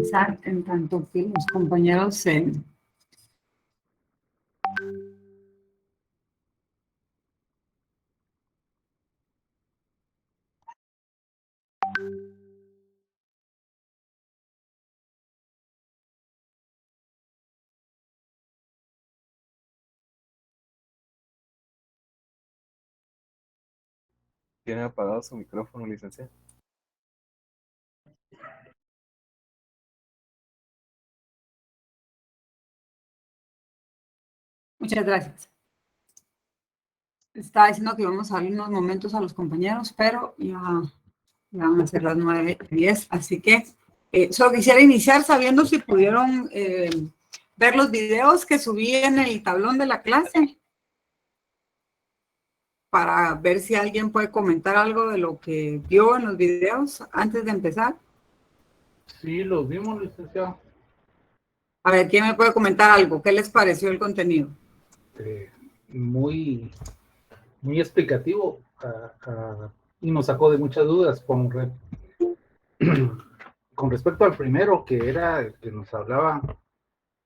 comenzar en tanto que los compañeros se... Tiene apagado su micrófono, licenciado. Muchas gracias. Estaba diciendo que vamos a darle unos momentos a los compañeros, pero ya van a ser las 9:10, así que solo quisiera iniciar sabiendo si pudieron ver los videos que subí en el tablón de la clase, para ver si alguien puede comentar algo de lo que vio en los videos antes de empezar. Sí, los vimos, licenciado. A ver, ¿quién me puede comentar algo? ¿Qué les pareció el contenido? Muy explicativo y nos sacó de muchas dudas con respecto al primero, que era el que nos hablaba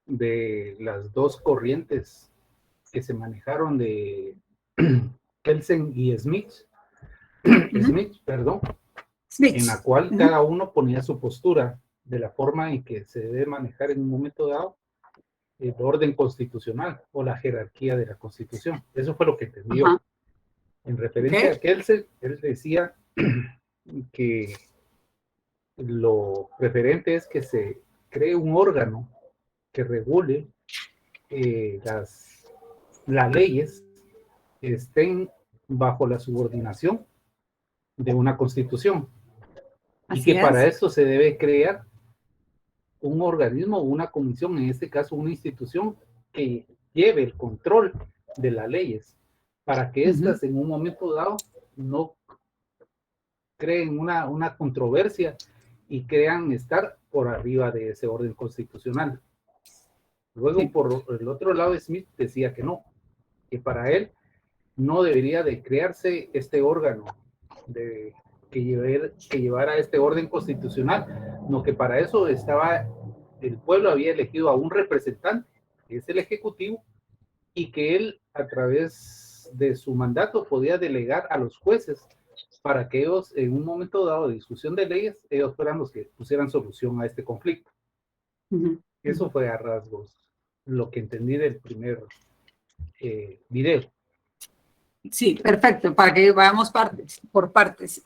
de las dos corrientes que se manejaron de Kelsen y Smith, perdón, en la cual cada uno ponía su postura de la forma en que se debe manejar en un momento dado el orden constitucional o la jerarquía de la Constitución. Eso fue lo que entendió. En referencia a Kelsen, él decía que lo preferente es que se cree un órgano que regule las leyes que estén bajo la subordinación de una constitución. Y que para eso se debe crear un organismo o una comisión, en este caso una institución, que lleve el control de las leyes, para que éstas en un momento dado no creen una controversia y crean estar por arriba de ese orden constitucional. Luego, por el otro lado, Smith decía que no, que para él no debería de crearse este órgano que llevara este orden constitucional, no, que para eso el pueblo había elegido a un representante, que es el Ejecutivo, y que él, a través de su mandato, podía delegar a los jueces para que ellos, en un momento dado de discusión de leyes, ellos fueran los que pusieran solución a este conflicto. Eso fue a rasgos lo que entendí del primer video. Sí, perfecto, para que vayamos por partes.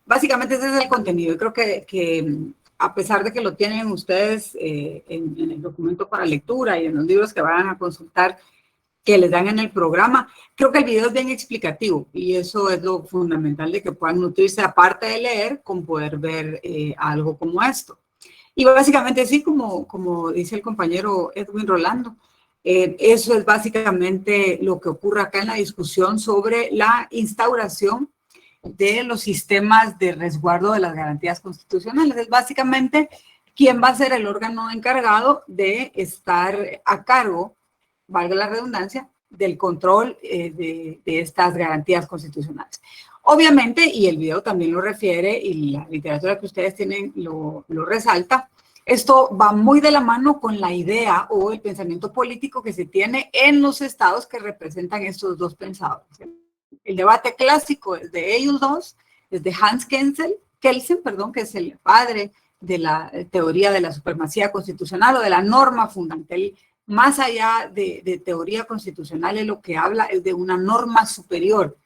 Básicamente ese es el contenido. Yo creo que a pesar de que lo tienen ustedes en el documento para lectura y en los libros que van a consultar, que les dan en el programa, creo que el video es bien explicativo y eso es lo fundamental de que puedan nutrirse, aparte de leer, con poder ver algo como esto. Y básicamente sí, como dice el compañero Edwin Rolando, eso es básicamente lo que ocurre acá en la discusión sobre la instauración de los sistemas de resguardo de las garantías constitucionales. Es básicamente quién va a ser el órgano encargado de estar a cargo, valga la redundancia, del control de estas garantías constitucionales. Obviamente, y el video también lo refiere, y la literatura que ustedes tienen lo resalta, esto va muy de la mano con la idea o el pensamiento político que se tiene en los estados que representan estos dos pensadores. El debate clásico es de ellos dos, es de Hans Kelsen, que es el padre de la teoría de la supremacía constitucional o de la norma fundamental. Más allá de teoría constitucional, es lo que habla es de una norma superior.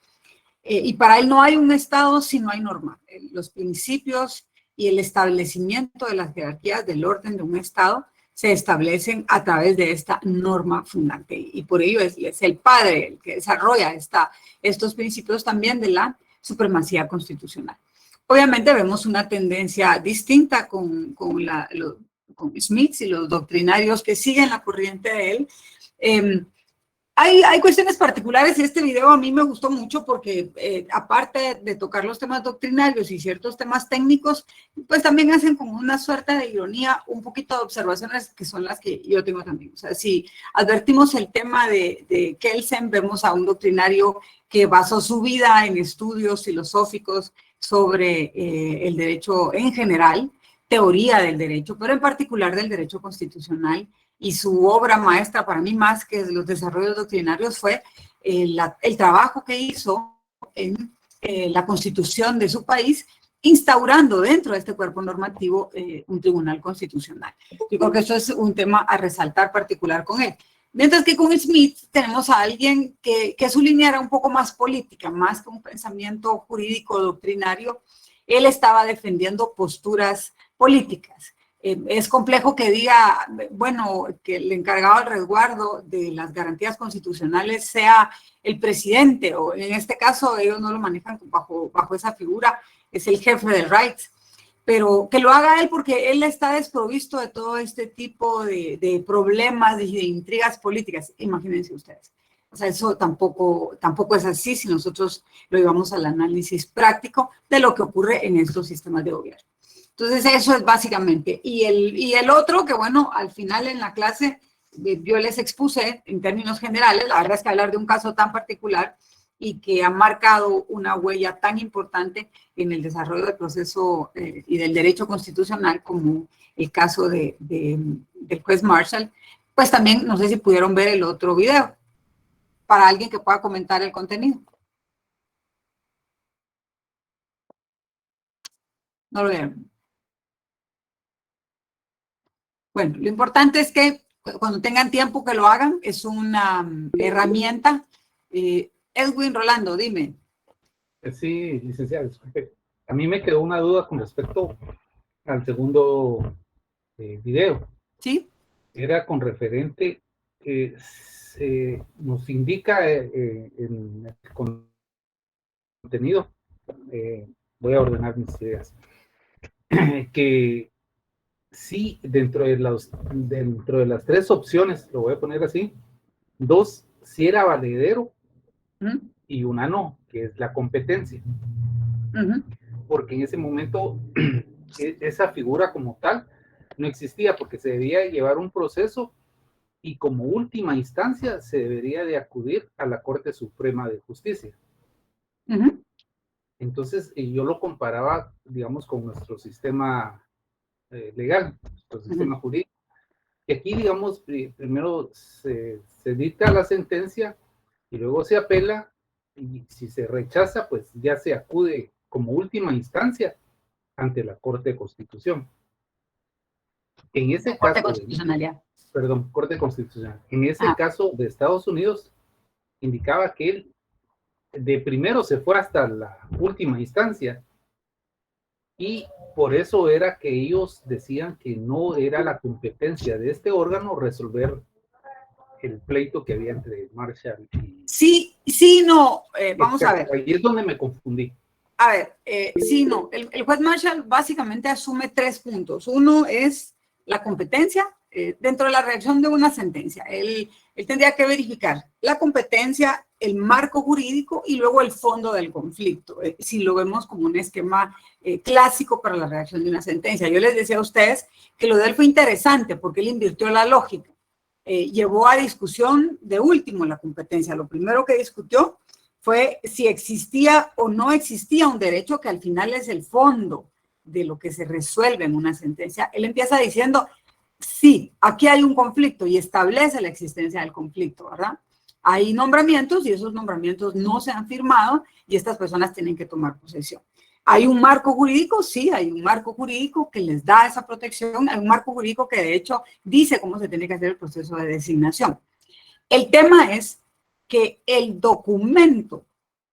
Y para él no hay un Estado si no hay norma. Los principios y el establecimiento de las jerarquías del orden de un Estado se establecen a través de esta norma fundante. Y por ello es el padre el que desarrolla estos principios también de la supremacía constitucional. Obviamente vemos una tendencia distinta con Smith y los doctrinarios que siguen la corriente de él. Hay cuestiones particulares y este video a mí me gustó mucho porque aparte de tocar los temas doctrinarios y ciertos temas técnicos, pues también hacen como una suerte de ironía, un poquito de observaciones que son las que yo tengo también. O sea, si advertimos el tema de Kelsen, vemos a un doctrinario que basó su vida en estudios filosóficos sobre el derecho en general, teoría del derecho, pero en particular del derecho constitucional, y su obra maestra para mí más que los desarrollos doctrinarios fue el trabajo que hizo en la constitución de su país, instaurando dentro de este cuerpo normativo un tribunal constitucional. Yo creo que eso es un tema a resaltar particular con él. Mientras que con Smith tenemos a alguien que su línea era un poco más política, más que un pensamiento jurídico doctrinario. Él estaba defendiendo posturas políticas. Es complejo que diga, bueno, que el encargado del resguardo de las garantías constitucionales sea el presidente, o en este caso ellos no lo manejan bajo esa figura, es el jefe del rights, pero que lo haga él porque él está desprovisto de todo este tipo de problemas y de intrigas políticas, imagínense ustedes. O sea, eso tampoco es así si nosotros lo llevamos al análisis práctico de lo que ocurre en estos sistemas de gobierno. Entonces, eso es básicamente. Y el otro, que bueno, al final en la clase yo les expuse en términos generales, la verdad es que hablar de un caso tan particular y que ha marcado una huella tan importante en el desarrollo del proceso y del derecho constitucional como el caso del juez Marshall, pues también no sé si pudieron ver el otro video, para alguien que pueda comentar el contenido. No lo vieron. Bueno, lo importante es que cuando tengan tiempo que lo hagan, es una herramienta. Edwin Rolando, dime. Sí, licenciada, disculpe. A mí me quedó una duda con respecto al segundo video. ¿Sí? Era con referente que nos indica en el contenido, voy a ordenar mis ideas, que sí, dentro de las tres opciones, lo voy a poner así, dos sí era valedero y una no, que es la competencia. Porque en ese momento esa figura como tal no existía, porque se debía llevar un proceso y como última instancia se debería de acudir a la Corte Suprema de Justicia. Entonces yo lo comparaba, digamos, con nuestro sistema legal, nuestro sistema jurídico. Y aquí, digamos, primero se dicta la sentencia y luego se apela, y si se rechaza, pues ya se acude como última instancia ante la Corte de Constitución. En ese Corte caso, Constitucional. Perdón, Corte Constitucional. En ese caso de Estados Unidos, indicaba que él de primero se fue hasta la última instancia, y por eso era que ellos decían que no era la competencia de este órgano resolver el pleito que había entre Marshall y... Sí, no, vamos a ver. Ahí es donde me confundí. A ver, sí, no, el juez Marshall básicamente asume 3 puntos. Uno es la competencia dentro de la redacción de una sentencia. Él tendría que verificar la competencia, el marco jurídico y luego el fondo del conflicto, si lo vemos como un esquema clásico para la redacción de una sentencia. Yo les decía a ustedes que lo de él fue interesante porque él invirtió la lógica. Llevó a discusión de último la competencia. Lo primero que discutió fue si existía o no existía un derecho, que al final es el fondo de lo que se resuelve en una sentencia. Él empieza diciendo, sí, aquí hay un conflicto, y establece la existencia del conflicto, ¿verdad? Hay nombramientos y esos nombramientos no se han firmado y estas personas tienen que tomar posesión. ¿Hay un marco jurídico? Sí, hay un marco jurídico que les da esa protección. Hay un marco jurídico que de hecho dice cómo se tiene que hacer el proceso de designación. El tema es que el documento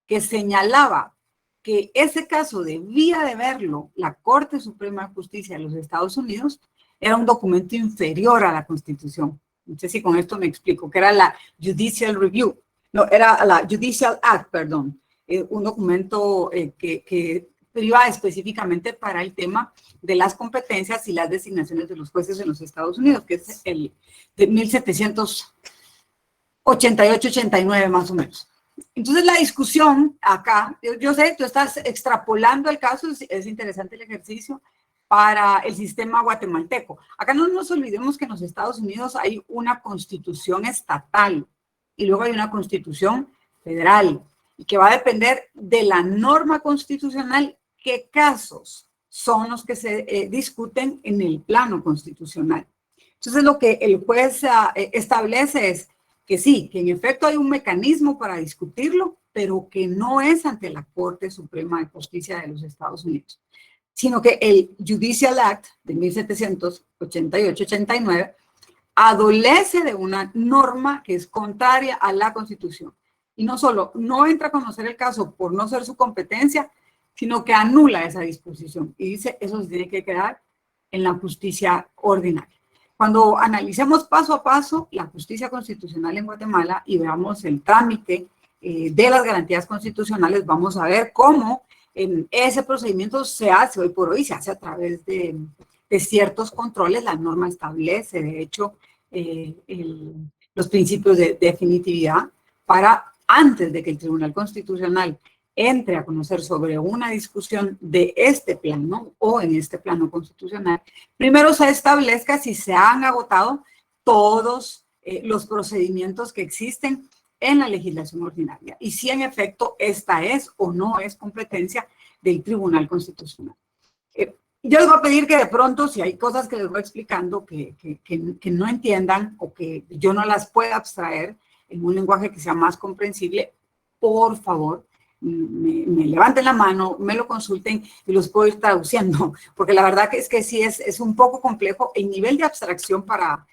que señalaba que ese caso debía de verlo la Corte Suprema de Justicia de los Estados Unidos era un documento inferior a la Constitución. No sé si con esto me explico, que era la Judicial Review. No, era la Judicial Act, perdón. Un documento que iba específicamente para el tema de las competencias y las designaciones de los jueces en los Estados Unidos, que es el de 1788-89 más o menos. Entonces la discusión acá, yo sé, tú estás extrapolando el caso, es interesante el ejercicio para el sistema guatemalteco. Acá no nos olvidemos que en los Estados Unidos hay una constitución estatal y luego hay una constitución federal, y que va a depender de la norma constitucional qué casos son los que se discuten en el plano constitucional. Entonces, lo que el juez establece es que sí, que en efecto hay un mecanismo para discutirlo, pero que no es ante la Corte Suprema de Justicia de los Estados Unidos, sino que el Judicial Act de 1788-89 adolece de una norma que es contraria a la Constitución. Y no solo no entra a conocer el caso por no ser su competencia, sino que anula esa disposición y dice eso se tiene que quedar en la justicia ordinaria. Cuando analicemos paso a paso la justicia constitucional en Guatemala y veamos el trámite de las garantías constitucionales, vamos a ver cómo ese procedimiento se hace hoy por hoy, se hace a través de ciertos controles. La norma establece, de hecho, los principios de definitividad para antes de que el Tribunal Constitucional entre a conocer sobre una discusión de este plano o en este plano constitucional, primero se establezca si se han agotado todos los procedimientos que existen en la legislación ordinaria y si en efecto esta es o no es competencia del Tribunal Constitucional. Yo les voy a pedir que de pronto, si hay cosas que les voy explicando que no entiendan o que yo no las pueda abstraer en un lenguaje que sea más comprensible, por favor, me levanten la mano, me lo consulten y los puedo ir traduciendo, porque la verdad que es que sí es un poco complejo. El nivel de abstracción para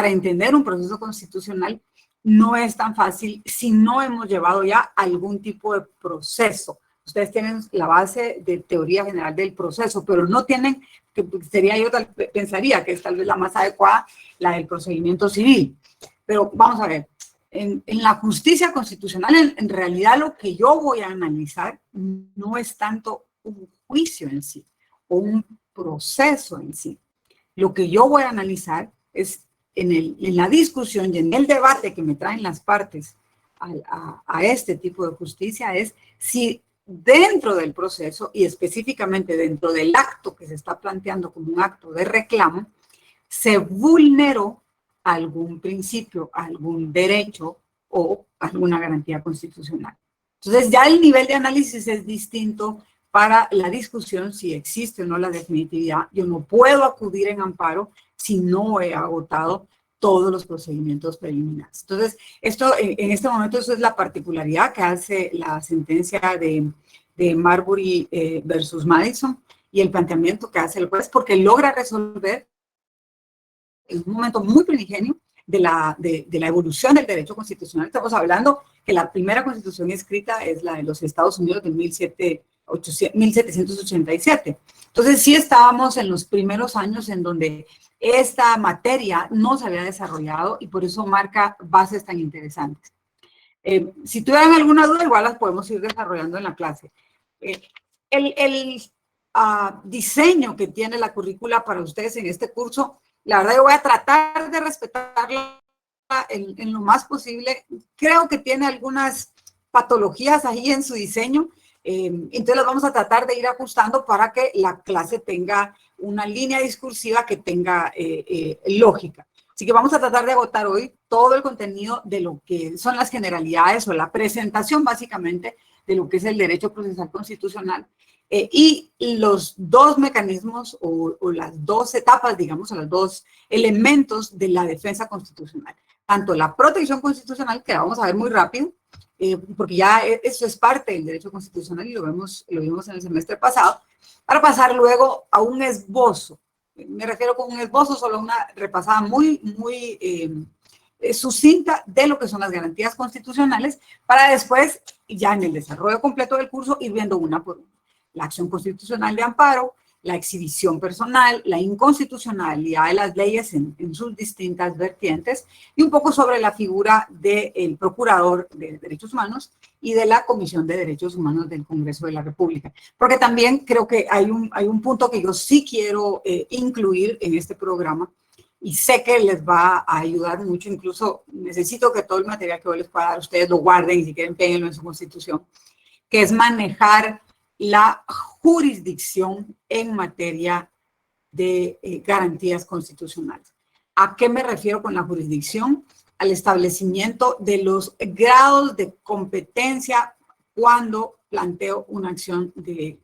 entender un proceso constitucional no es tan fácil si no hemos llevado ya algún tipo de proceso. Ustedes tienen la base de teoría general del proceso, pero no tienen, que sería yo pensaría que es tal vez la más adecuada, la del procedimiento civil. Pero vamos a ver. En la justicia constitucional, en realidad lo que yo voy a analizar no es tanto un juicio en sí o un proceso en sí. Lo que yo voy a analizar es en la discusión y en el debate que me traen las partes a este tipo de justicia es si dentro del proceso y específicamente dentro del acto que se está planteando como un acto de reclamo, se vulneró algún principio, algún derecho o alguna garantía constitucional. Entonces ya el nivel de análisis es distinto para la discusión si existe o no la definitividad. Yo no puedo acudir en amparo si no he agotado todos los procedimientos preliminares. Entonces, esto en este momento eso es la particularidad que hace la sentencia de Marbury versus Madison y el planteamiento que hace el juez, porque logra resolver en un momento muy primigenio de la evolución del derecho constitucional. Estamos hablando que la primera constitución escrita es la de los Estados Unidos de 1787. Entonces sí estábamos en los primeros años en donde esta materia no se había desarrollado y por eso marca bases tan interesantes. Si tuvieran alguna duda, igual las podemos ir desarrollando en la clase. El diseño que tiene la currícula para ustedes en este curso, la verdad yo voy a tratar de respetarla en lo más posible. Creo que tiene algunas patologías ahí en su diseño, entonces las vamos a tratar de ir ajustando para que la clase tenga una línea discursiva que tenga lógica. Así que vamos a tratar de agotar hoy todo el contenido de lo que son las generalidades o la presentación básicamente de lo que es el derecho procesal constitucional y los dos mecanismos o las dos etapas, digamos, o los dos elementos de la defensa constitucional. Tanto la protección constitucional, que la vamos a ver muy rápido, porque ya eso es parte del derecho constitucional y lo vimos en el semestre pasado, para pasar luego a un esbozo. Me refiero con un esbozo, solo una repasada muy sucinta de lo que son las garantías constitucionales, para después, ya en el desarrollo completo del curso, ir viendo una por una. La acción constitucional de amparo, la exhibición personal, la inconstitucionalidad de las leyes en sus distintas vertientes y un poco sobre la figura del Procurador de Derechos Humanos y de la Comisión de Derechos Humanos del Congreso de la República. Porque también creo que hay un punto que yo sí quiero incluir en este programa y sé que les va a ayudar mucho. Incluso necesito que todo el material que hoy les pueda dar ustedes lo guarden y si quieren péguenlo en su constitución, que es manejar la jurisdicción en materia de garantías constitucionales. ¿A qué me refiero con la jurisdicción? Al establecimiento de los grados de competencia cuando planteo una acción de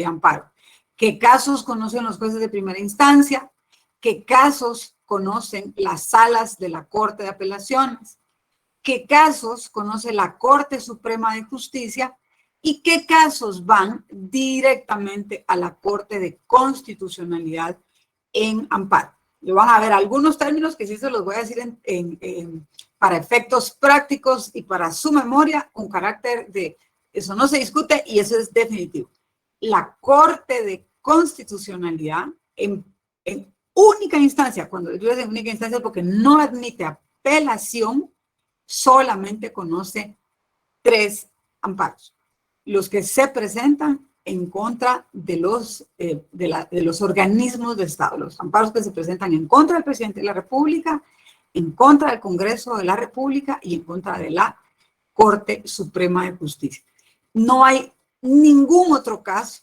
amparo. qué casos conocen los jueces de primera instancia, qué casos conocen las salas de la Corte de Apelaciones, qué casos conoce la Corte Suprema de Justicia y qué casos van directamente a la Corte de Constitucionalidad en amparo. Le van a ver algunos términos que sí se los voy a decir para efectos prácticos y para su memoria, con carácter de eso no se discute y eso es definitivo. La Corte de Constitucionalidad en única instancia, cuando yo digo en única instancia porque no admite apelación, solamente conoce 3 amparos. Los que se presentan en contra de los organismos de Estado, los amparos que se presentan en contra del presidente de la República, en contra del Congreso de la República y en contra de la Corte Suprema de Justicia. No hay ningún otro caso,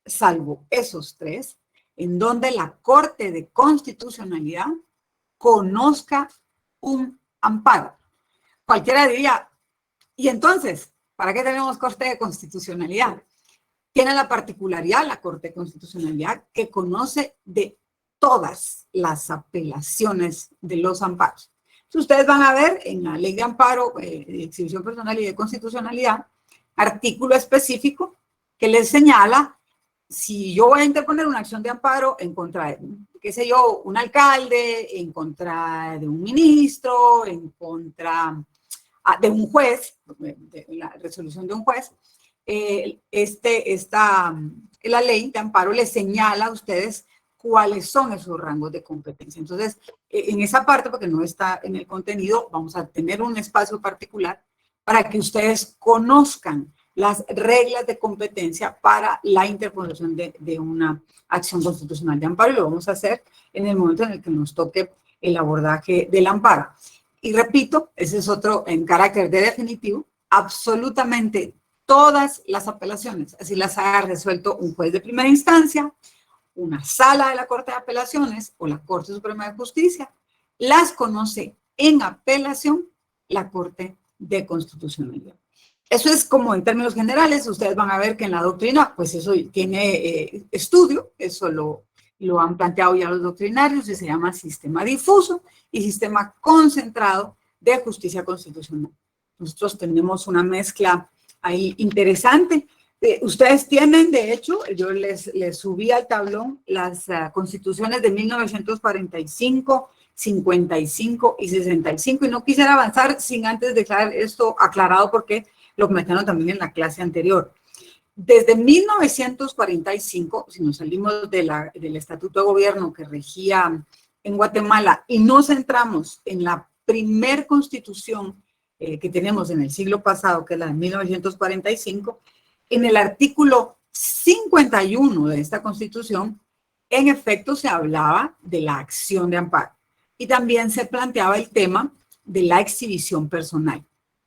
salvo esos 3, en donde la Corte de Constitucionalidad conozca un amparo. Cualquiera diría, ¿y entonces para qué tenemos Corte de Constitucionalidad? Tiene la particularidad la Corte de Constitucionalidad que conoce de todas las apelaciones de los amparos. Entonces, ustedes van a ver en la Ley de Amparo, de Exhibición Personal y de Constitucionalidad, artículo específico que les señala si yo voy a interponer una acción de amparo en contra de, qué sé yo, un alcalde, en contra de un ministro, en contra de un juez, de la resolución de un juez, la ley de amparo les señala a ustedes cuáles son esos rangos de competencia. Entonces, en esa parte, porque no está en el contenido, vamos a tener un espacio particular para que ustedes conozcan las reglas de competencia para la interposición de una acción constitucional de amparo, y lo vamos a hacer en el momento en el que nos toque el abordaje del amparo. Y repito, ese es otro en carácter de definitivo, absolutamente todas las apelaciones, así las ha resuelto un juez de primera instancia, una sala de la Corte de Apelaciones o la Corte Suprema de Justicia, las conoce en apelación la Corte de Constitucionalidad. Eso es como en términos generales. Ustedes van a ver que en la doctrina, pues eso tiene estudio, eso lo han planteado ya los doctrinarios, y se llama sistema difuso y sistema concentrado de justicia constitucional. Nosotros tenemos una mezcla ahí interesante. Ustedes tienen, de hecho, yo les subí al tablón las constituciones de 1945, 55 y 65, y no quisiera avanzar sin antes dejar esto aclarado porque lo comentaron también en la clase anterior. Desde 1945, si nos salimos del Estatuto de Gobierno que regía en Guatemala y nos centramos en la primer constitución que tenemos en el siglo pasado, que es la de 1945, en el artículo 51 de esta constitución, en efecto se hablaba de la acción de amparo y también se planteaba el tema de la exhibición personal,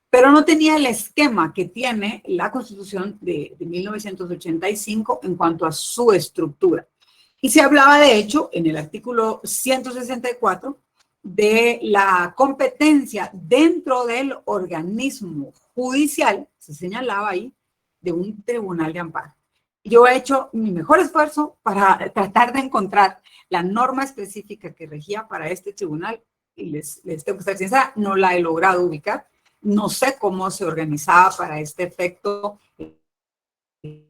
pero no tenía el esquema que tiene la Constitución de 1985 en cuanto a su estructura. Y se hablaba, de hecho, en el artículo 164 de la competencia dentro del organismo judicial, se señalaba ahí, de un tribunal de amparo. Yo he hecho mi mejor esfuerzo para tratar de encontrar la norma específica que regía para este tribunal, y les tengo que ser sincera, no la he logrado ubicar. No sé cómo se organizaba para este efecto en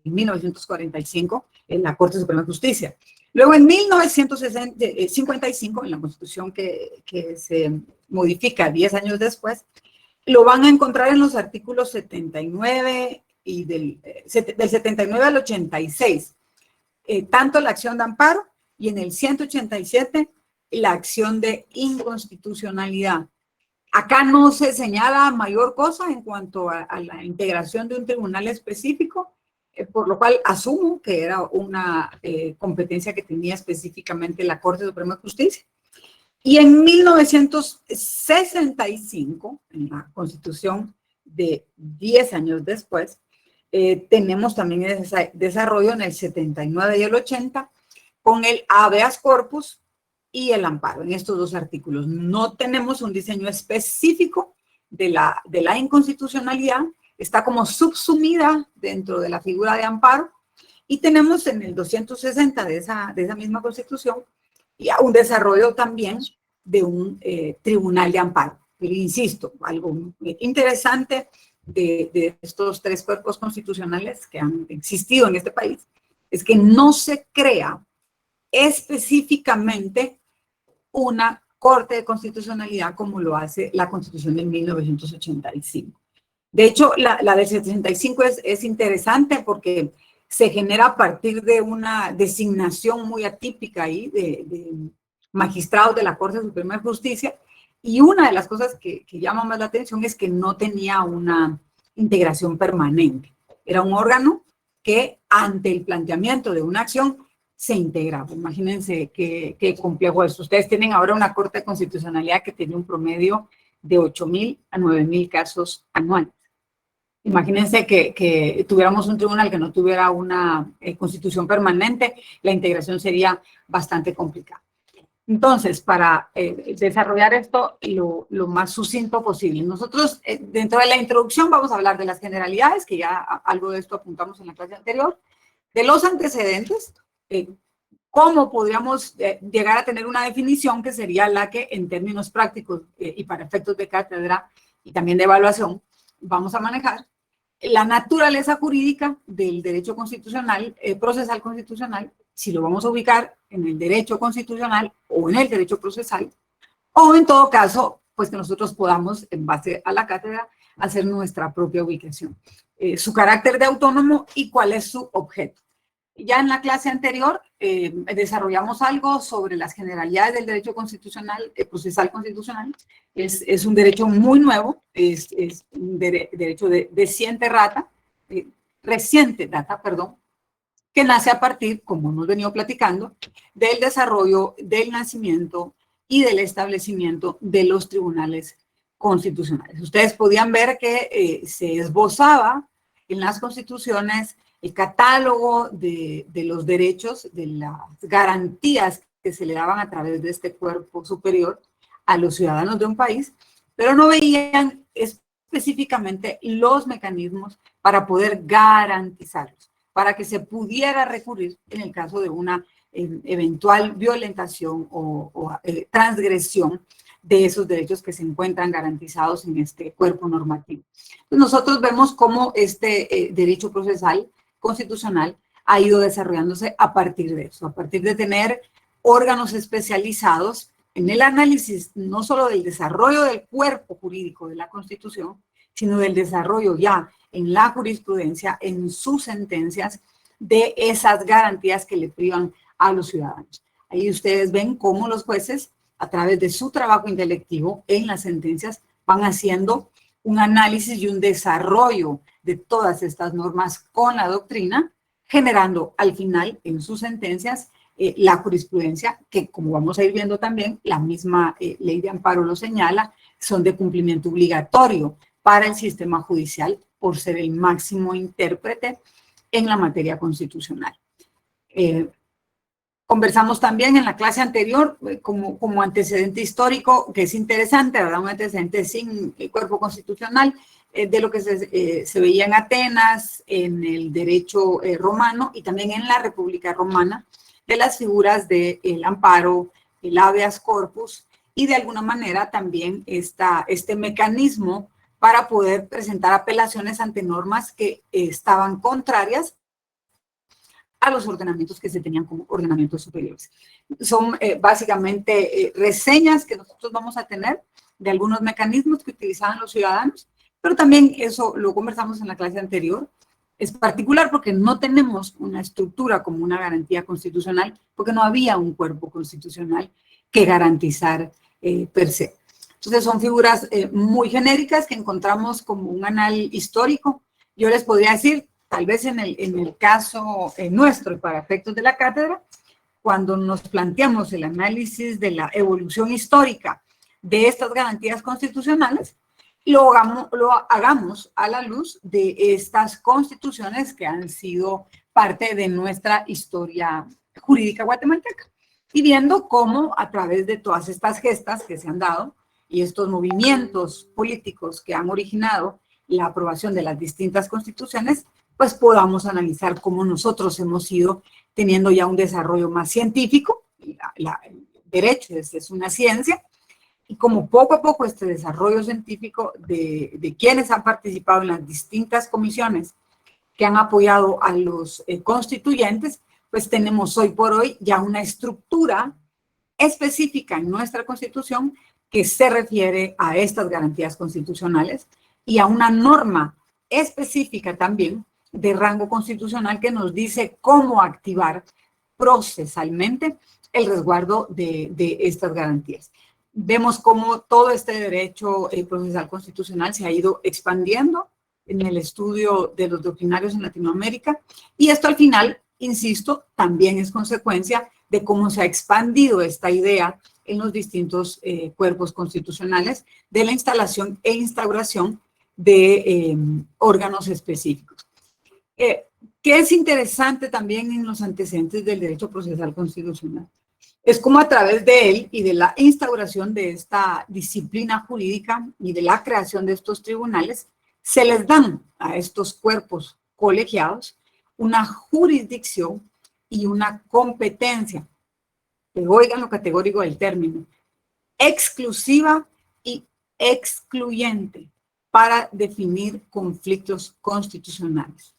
1945 en la Corte Suprema de Justicia. Luego, en 1955, en la Constitución que se modifica 10 años después, lo van a encontrar en los artículos 79 y del 79 al 86, tanto la acción de amparo, y en el 187 la acción de inconstitucionalidad. Acá no se señala mayor cosa en cuanto a la integración de un tribunal específico, por lo cual asumo que era una competencia que tenía específicamente la Corte Suprema de Justicia. Y en 1965, en la Constitución de 10 años después, tenemos también ese desarrollo en el 79 y el 80 con el habeas corpus y el amparo. En estos dos artículos no tenemos un diseño específico de la inconstitucionalidad, está como subsumida dentro de la figura de amparo, Y tenemos en el 260 de esa misma Constitución ya un desarrollo también de un tribunal de amparo. Pero insisto, algo interesante de estos tres cuerpos constitucionales que han existido en este país es que no se crea específicamente una Corte de Constitucionalidad como lo hace la Constitución de 1985. De hecho, la del 75 es interesante porque se genera a partir de una designación muy atípica ahí de magistrados de la Corte Suprema de Justicia, y una de las cosas que llama más la atención es que no tenía una integración permanente. Era un órgano que ante el planteamiento de una acción se integraba. Imagínense qué complejo es. Ustedes tienen ahora una Corte de Constitucionalidad que tiene un promedio de 8.000 a 9.000 casos anuales. Imagínense que tuviéramos un tribunal que no tuviera una constitución permanente, la integración sería bastante complicada. Entonces, para desarrollar esto lo más sucinto posible, nosotros dentro de la introducción vamos a hablar de las generalidades, que ya algo de esto apuntamos en la clase anterior, de los antecedentes, cómo podríamos llegar a tener una definición que sería la que en términos prácticos y para efectos de cátedra y también de evaluación vamos a manejar, la naturaleza jurídica del derecho constitucional, procesal constitucional, si lo vamos a ubicar en el derecho constitucional o en el derecho procesal, o en todo caso, pues que nosotros podamos, en base a la cátedra, hacer nuestra propia ubicación. Su carácter de autónomo y cuál es su objeto. Ya en la clase anterior desarrollamos algo sobre las generalidades del derecho constitucional, procesal constitucional. Es un derecho muy nuevo, es un derecho de reciente data, que nace a partir, como hemos venido platicando, del desarrollo, del nacimiento y del establecimiento de los tribunales constitucionales. Ustedes podían ver que se esbozaba en las constituciones el catálogo de los derechos, de las garantías que se le daban a través de este cuerpo superior a los ciudadanos de un país, pero no veían específicamente los mecanismos para poder garantizarlos, para que se pudiera recurrir en el caso de una eventual violentación o transgresión de esos derechos que se encuentran garantizados en este cuerpo normativo. Entonces nosotros vemos cómo este derecho procesal constitucional ha ido desarrollándose a partir de eso, a partir de tener órganos especializados en el análisis no solo del desarrollo del cuerpo jurídico de la Constitución, sino del desarrollo ya en la jurisprudencia, en sus sentencias, de esas garantías que le privan a los ciudadanos. Ahí ustedes ven cómo los jueces, a través de su trabajo intelectivo en las sentencias, van haciendo un análisis y un desarrollo de todas estas normas con la doctrina, generando al final en sus sentencias la jurisprudencia, que como vamos a ir viendo también, la misma ley de amparo lo señala, son de cumplimiento obligatorio para el sistema judicial por ser el máximo intérprete en la materia constitucional. Conversamos también en la clase anterior como antecedente histórico, que es interesante, ¿verdad? Un antecedente sin cuerpo constitucional, de lo que se veía en Atenas, en el derecho romano y también en la República Romana, de las figuras del amparo, el habeas corpus y de alguna manera también este mecanismo para poder presentar apelaciones ante normas que estaban contrarias a los ordenamientos que se tenían como ordenamientos superiores. Son básicamente reseñas que nosotros vamos a tener de algunos mecanismos que utilizaban los ciudadanos, pero también eso lo conversamos en la clase anterior. Es particular porque no tenemos una estructura como una garantía constitucional, porque no había un cuerpo constitucional que garantizar per se. Entonces son figuras muy genéricas que encontramos como un anal histórico. Yo les podría decir, tal vez en el caso nuestro y para efectos de la cátedra, cuando nos planteamos el análisis de la evolución histórica de estas garantías constitucionales, lo hagamos a la luz de estas constituciones que han sido parte de nuestra historia jurídica guatemalteca. Y viendo cómo a través de todas estas gestas que se han dado y estos movimientos políticos que han originado la aprobación de las distintas constituciones, pues podamos analizar cómo nosotros hemos ido teniendo ya un desarrollo más científico. El derecho es una ciencia, y como poco a poco este desarrollo científico de quienes han participado en las distintas comisiones que han apoyado a los constituyentes, pues tenemos hoy por hoy ya una estructura específica en nuestra Constitución que se refiere a estas garantías constitucionales y a una norma específica también de rango constitucional que nos dice cómo activar procesalmente el resguardo de estas garantías. Vemos cómo todo este derecho procesal constitucional se ha ido expandiendo en el estudio de los doctrinarios en Latinoamérica, y esto al final, insisto, también es consecuencia de cómo se ha expandido esta idea en los distintos cuerpos constitucionales de la instalación e instauración de órganos específicos. ¿Qué es interesante también en los antecedentes del derecho procesal constitucional? Es como a través de él y de la instauración de esta disciplina jurídica y de la creación de estos tribunales, se les dan a estos cuerpos colegiados una jurisdicción y una competencia, que oigan lo categórico del término, exclusiva y excluyente para definir conflictos constitucionales.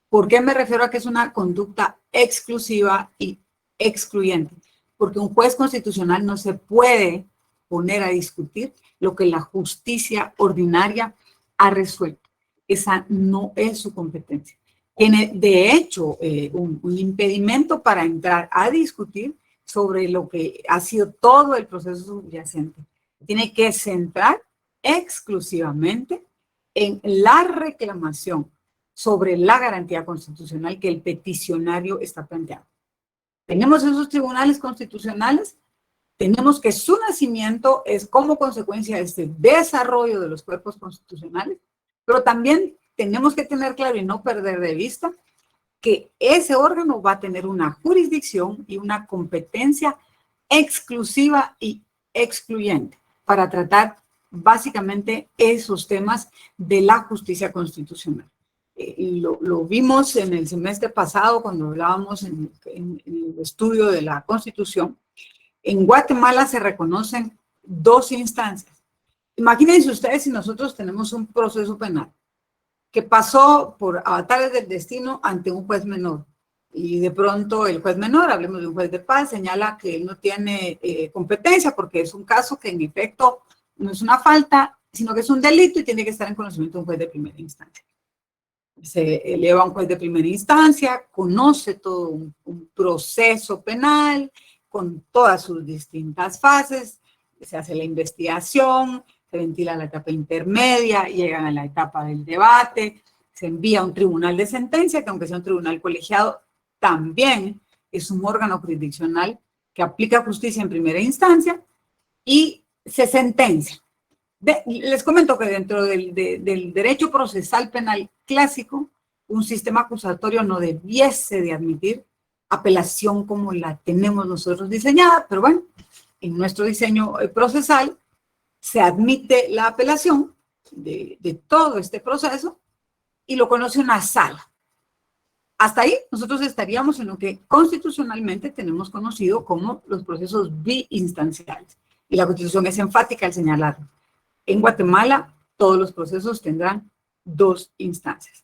¿Por qué me refiero a que es una conducta exclusiva y excluyente? Porque un juez constitucional no se puede poner a discutir lo que la justicia ordinaria ha resuelto. Esa no es su competencia. Tiene, de hecho, un impedimento para entrar a discutir sobre lo que ha sido todo el proceso subyacente. Tiene que centrar exclusivamente en la reclamación sobre la garantía constitucional que el peticionario está planteando. Tenemos esos tribunales constitucionales, tenemos que su nacimiento es como consecuencia de este desarrollo de los cuerpos constitucionales, pero también tenemos que tener claro y no perder de vista que ese órgano va a tener una jurisdicción y una competencia exclusiva y excluyente para tratar básicamente esos temas de la justicia constitucional. Lo vimos en el semestre pasado cuando hablábamos en el estudio de la Constitución. En Guatemala se reconocen 2 instancias. Imagínense ustedes si nosotros tenemos un proceso penal que pasó por avatares del destino ante un juez menor. Y de pronto el juez menor, hablemos de un juez de paz, señala que él no tiene competencia porque es un caso que en efecto no es una falta, sino que es un delito y tiene que estar en conocimiento de un juez de primera instancia. Se eleva a un juez de primera instancia, conoce todo un proceso penal con todas sus distintas fases, se hace la investigación, se ventila la etapa intermedia, llegan a la etapa del debate, se envía a un tribunal de sentencia, que aunque sea un tribunal colegiado, también es un órgano jurisdiccional que aplica justicia en primera instancia y se sentencia. Les comento que dentro del derecho procesal penal clásico, un sistema acusatorio no debiese de admitir apelación como la tenemos nosotros diseñada, pero bueno, en nuestro diseño procesal se admite la apelación de todo este proceso y lo conoce una sala. Hasta ahí nosotros estaríamos en lo que constitucionalmente tenemos conocido como los procesos biinstanciales. Y la Constitución es enfática al señalarlo. En Guatemala, todos los procesos tendrán 2 instancias.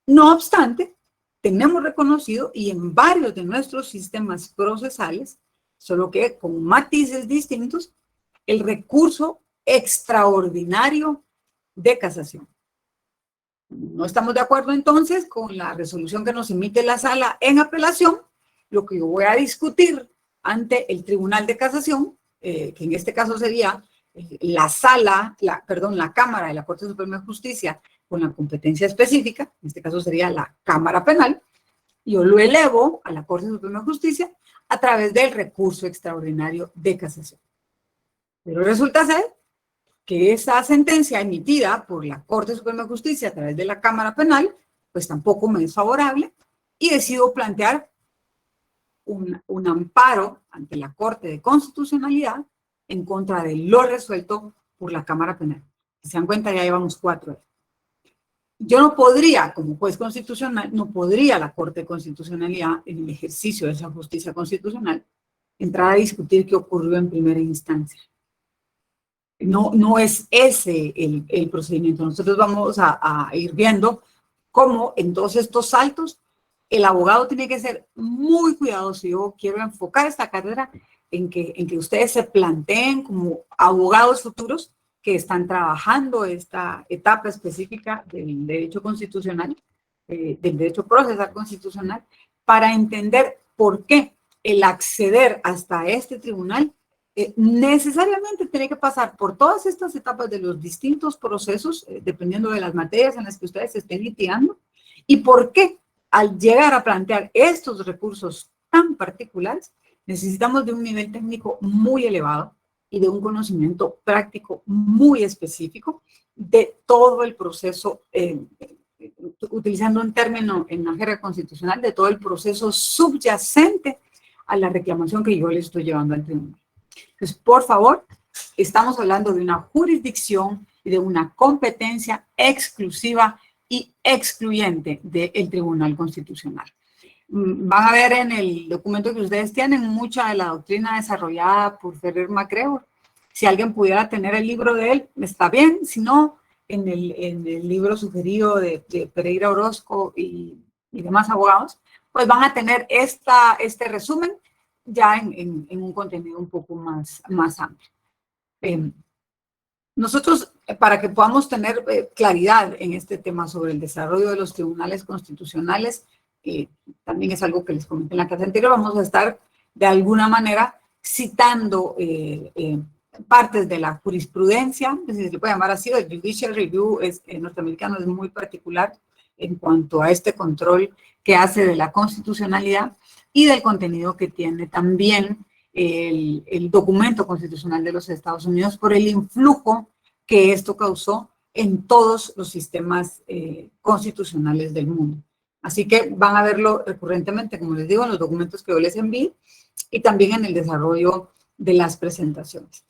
No obstante, tenemos reconocido y en varios de nuestros sistemas procesales, solo que con matices distintos, el recurso extraordinario de casación. No estamos de acuerdo entonces con la resolución que nos emite la sala en apelación, lo que yo voy a discutir ante el Tribunal de Casación, que en este caso sería la Cámara de la Corte Suprema de Justicia con la competencia específica, en este caso sería la Cámara Penal, yo lo elevo a la Corte Suprema de Justicia a través del recurso extraordinario de casación. Pero resulta ser que esa sentencia emitida por la Corte Suprema de Justicia a través de la Cámara Penal, pues tampoco me es favorable y decido plantear un amparo ante la Corte de Constitucionalidad en contra de lo resuelto por la Cámara Penal. Si se dan cuenta, ya llevamos 4 años. yo no podría, como juez constitucional, no podría la Corte de Constitucionalidad, en el ejercicio de esa justicia constitucional, entrar a discutir qué ocurrió en primera instancia. No es ese el procedimiento. Nosotros vamos a ir viendo cómo en todos estos saltos el abogado tiene que ser muy cuidadoso. Yo quiero enfocar esta carrera en que ustedes se planteen como abogados futuros que están trabajando esta etapa específica del derecho constitucional, del derecho procesal constitucional, para entender por qué el acceder hasta este tribunal necesariamente tiene que pasar por todas estas etapas de los distintos procesos, dependiendo de las materias en las que ustedes estén litigando, y por qué al llegar a plantear estos recursos tan particulares, necesitamos de un nivel técnico muy elevado y de un conocimiento práctico muy específico de todo el proceso, utilizando un término en la jerga constitucional, de todo el proceso subyacente a la reclamación que yo le estoy llevando al tribunal. Entonces, por favor, estamos hablando de una jurisdicción y de una competencia exclusiva y excluyente del Tribunal Constitucional. Van a ver en el documento que ustedes tienen mucha de la doctrina desarrollada por Ferrer MacGregor. Si alguien pudiera tener el libro de él, está bien. Si no, en el libro sugerido de Pereira Orozco y demás abogados, pues van a tener este resumen ya en un contenido un poco más amplio. Nosotros, para que podamos tener claridad en este tema sobre el desarrollo de los tribunales constitucionales, también es algo que les comenté en la clase anterior, vamos a estar de alguna manera citando partes de la jurisprudencia, si se le puede llamar así, el Judicial Review norteamericano es muy particular en cuanto a este control que hace de la constitucionalidad y del contenido que tiene también el documento constitucional de los Estados Unidos por el influjo que esto causó en todos los sistemas constitucionales del mundo. Así que van a verlo recurrentemente, como les digo, en los documentos que yo les envío y también en el desarrollo de las presentaciones.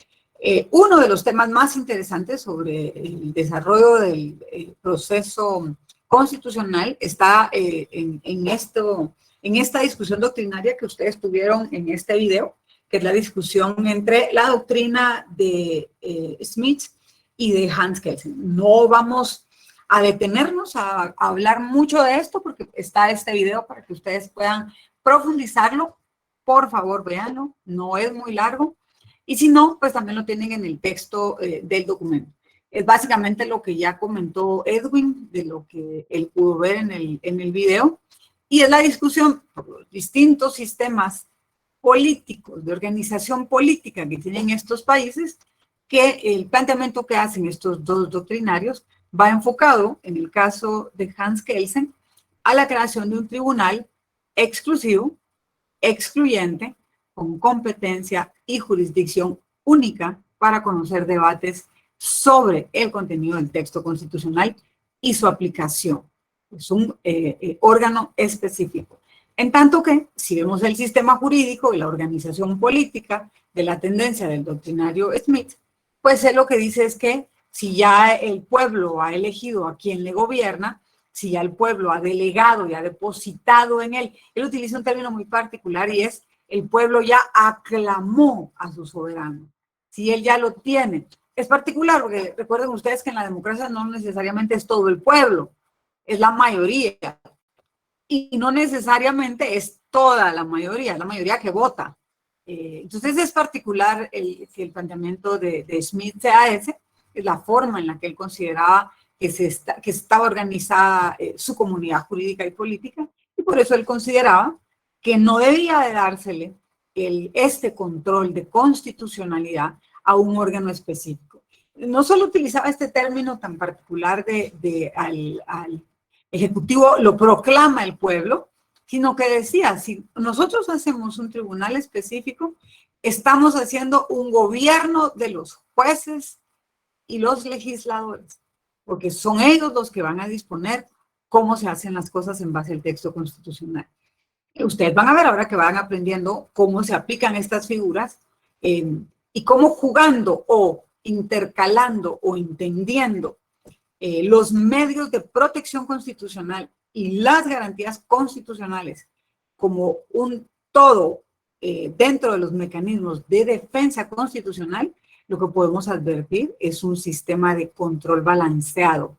Uno de los temas más interesantes sobre el desarrollo del proceso constitucional está en esta discusión doctrinaria que ustedes tuvieron en este video, que es la discusión entre la doctrina de Smith y de Hans Kelsen. No vamos a detenernos a hablar mucho de esto porque está este video para que ustedes puedan profundizarlo. Por favor, véanlo, no es muy largo. Y si no, pues también lo tienen en el texto del documento. Es básicamente lo que ya comentó Edwin, de lo que él pudo ver en el video. Y es la discusión por los distintos sistemas políticos, de organización política que tienen estos países, que el planteamiento que hacen estos dos doctrinarios va enfocado, en el caso de Hans Kelsen, a la creación de un tribunal exclusivo, excluyente, con competencia y jurisdicción única para conocer debates sobre el contenido del texto constitucional y su aplicación. Es un órgano específico. En tanto que, si vemos el sistema jurídico y la organización política de la tendencia del doctrinario Smith, pues él lo que dice es que si ya el pueblo ha elegido a quien le gobierna, si ya el pueblo ha delegado y ha depositado en él utiliza un término muy particular y es el pueblo ya aclamó a su soberano. Si él ya lo tiene. Es particular porque recuerden ustedes que en la democracia no necesariamente es todo el pueblo, es la mayoría. Y no necesariamente es toda la mayoría, es la mayoría que vota. Entonces es particular que el planteamiento de Smith sea ese, es la forma en la que él consideraba que estaba organizada su comunidad jurídica y política, y por eso él consideraba que no debía de dársele este control de constitucionalidad a un órgano específico. No solo utilizaba este término tan particular al Ejecutivo lo proclama el pueblo, sino que decía, si nosotros hacemos un tribunal específico, estamos haciendo un gobierno de los jueces y los legisladores, porque son ellos los que van a disponer cómo se hacen las cosas en base al texto constitucional. Ustedes van a ver ahora que van aprendiendo cómo se aplican estas figuras y cómo jugando o intercalando o entendiendo los medios de protección constitucional y las garantías constitucionales como un todo dentro de los mecanismos de defensa constitucional, lo que podemos advertir es un sistema de control balanceado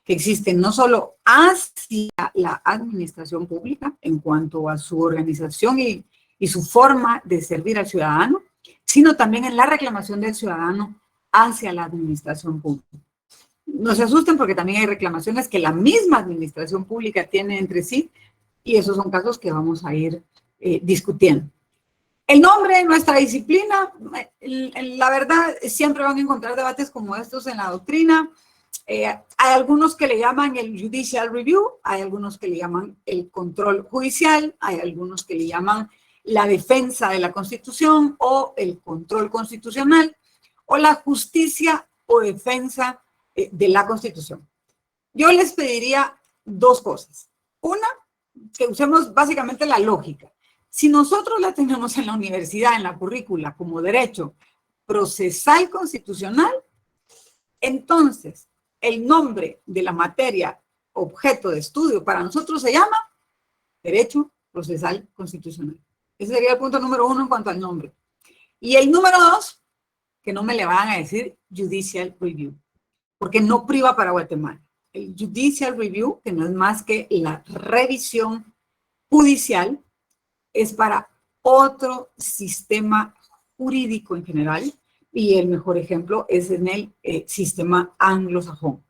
que existe no solo hacia la administración pública en cuanto a su organización y su forma de servir al ciudadano, sino también en la reclamación del ciudadano hacia la administración pública. No se asusten porque también hay reclamaciones que la misma administración pública tiene entre sí y esos son casos que vamos a ir discutiendo. El nombre de nuestra disciplina, la verdad, siempre van a encontrar debates como estos en la doctrina. Hay algunos que le llaman el Judicial Review, hay algunos que le llaman el control judicial, hay algunos que le llaman la defensa de la Constitución o el control constitucional o la justicia o defensa de la Constitución. Yo les pediría dos cosas. Una, que usemos básicamente la lógica. Si nosotros la tenemos en la universidad, en la currícula, como derecho procesal constitucional, entonces el nombre de la materia objeto de estudio para nosotros se llama Derecho Procesal Constitucional. Ese sería el punto número 1 en cuanto al nombre. Y el número 2, que no me le van a decir Judicial Review, porque no priva para Guatemala. El Judicial Review, que no es más que la revisión judicial, es para otro sistema jurídico en general, y el mejor ejemplo es en el sistema anglosajón.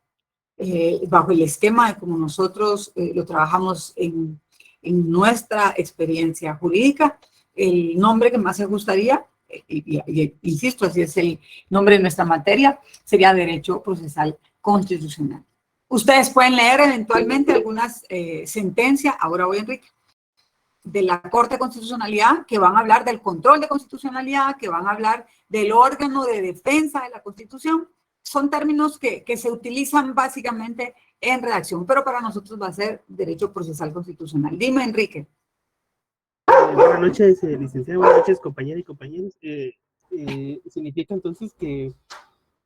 Bajo el esquema de como nosotros lo trabajamos en nuestra experiencia jurídica, el nombre que más se gustaría, y insisto, así es el nombre de nuestra materia, sería Derecho Procesal Constitucional. Ustedes pueden leer eventualmente algunas sentencias, ahora voy, Enrique, de la Corte de Constitucionalidad, que van a hablar del control de constitucionalidad, que van a hablar del órgano de defensa de la Constitución. Son términos que se utilizan básicamente en redacción, pero para nosotros va a ser Derecho Procesal Constitucional. Dime, Enrique. Buenas noches, licenciada, buenas noches, compañeras y compañeros. Significa entonces que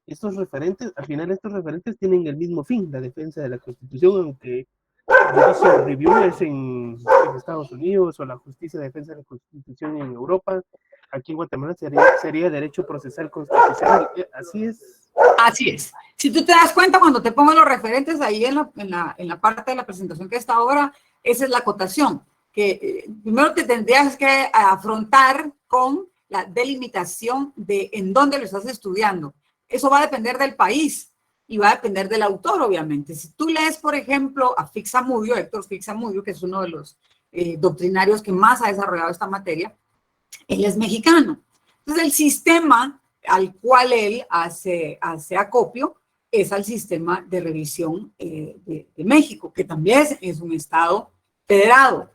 estos referentes, al final estos referentes tienen el mismo fin, la defensa de la Constitución, aunque Judicial Review es en Estados Unidos, o la justicia de defensa de la Constitución en Europa. Aquí en Guatemala sería Derecho Procesal Constitucional. ¿Así es? Así es. Si tú te das cuenta, cuando te pongo los referentes ahí en la parte de la presentación que está ahora, esa es la acotación, que primero te tendrías que afrontar con la delimitación de en dónde lo estás estudiando. Eso va a depender del país y va a depender del autor, obviamente. Si tú lees, por ejemplo, a Fixamudio, Héctor Fixamudio, que es uno de los doctrinarios que más ha desarrollado esta materia, él es mexicano. Entonces, el sistema al cual él hace acopio es al sistema de revisión de México, que también es un estado federado,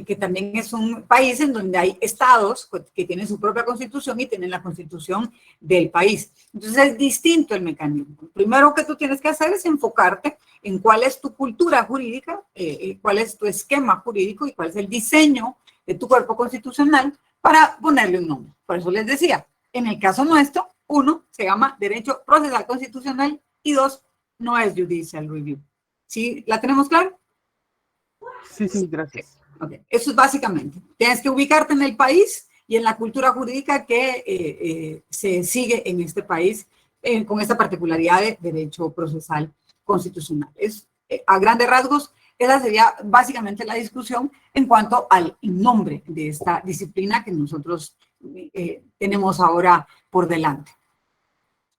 que también es un país en donde hay estados que tienen su propia constitución y tienen la constitución del país. Entonces es distinto el mecanismo. Lo primero que tú tienes que hacer es enfocarte en cuál es tu cultura jurídica, cuál es tu esquema jurídico y cuál es el diseño de tu cuerpo constitucional para ponerle un nombre. Por eso les decía, en el caso nuestro, 1 se llama Derecho Procesal Constitucional y 2 no es Judicial Review. ¿Sí? ¿La tenemos clara? Sí, gracias. Okay. Eso es básicamente. Tienes que ubicarte en el país y en la cultura jurídica que se sigue en este país con esta particularidad de derecho procesal constitucional. A grandes rasgos, esa sería básicamente la discusión en cuanto al nombre de esta disciplina que nosotros tenemos ahora por delante.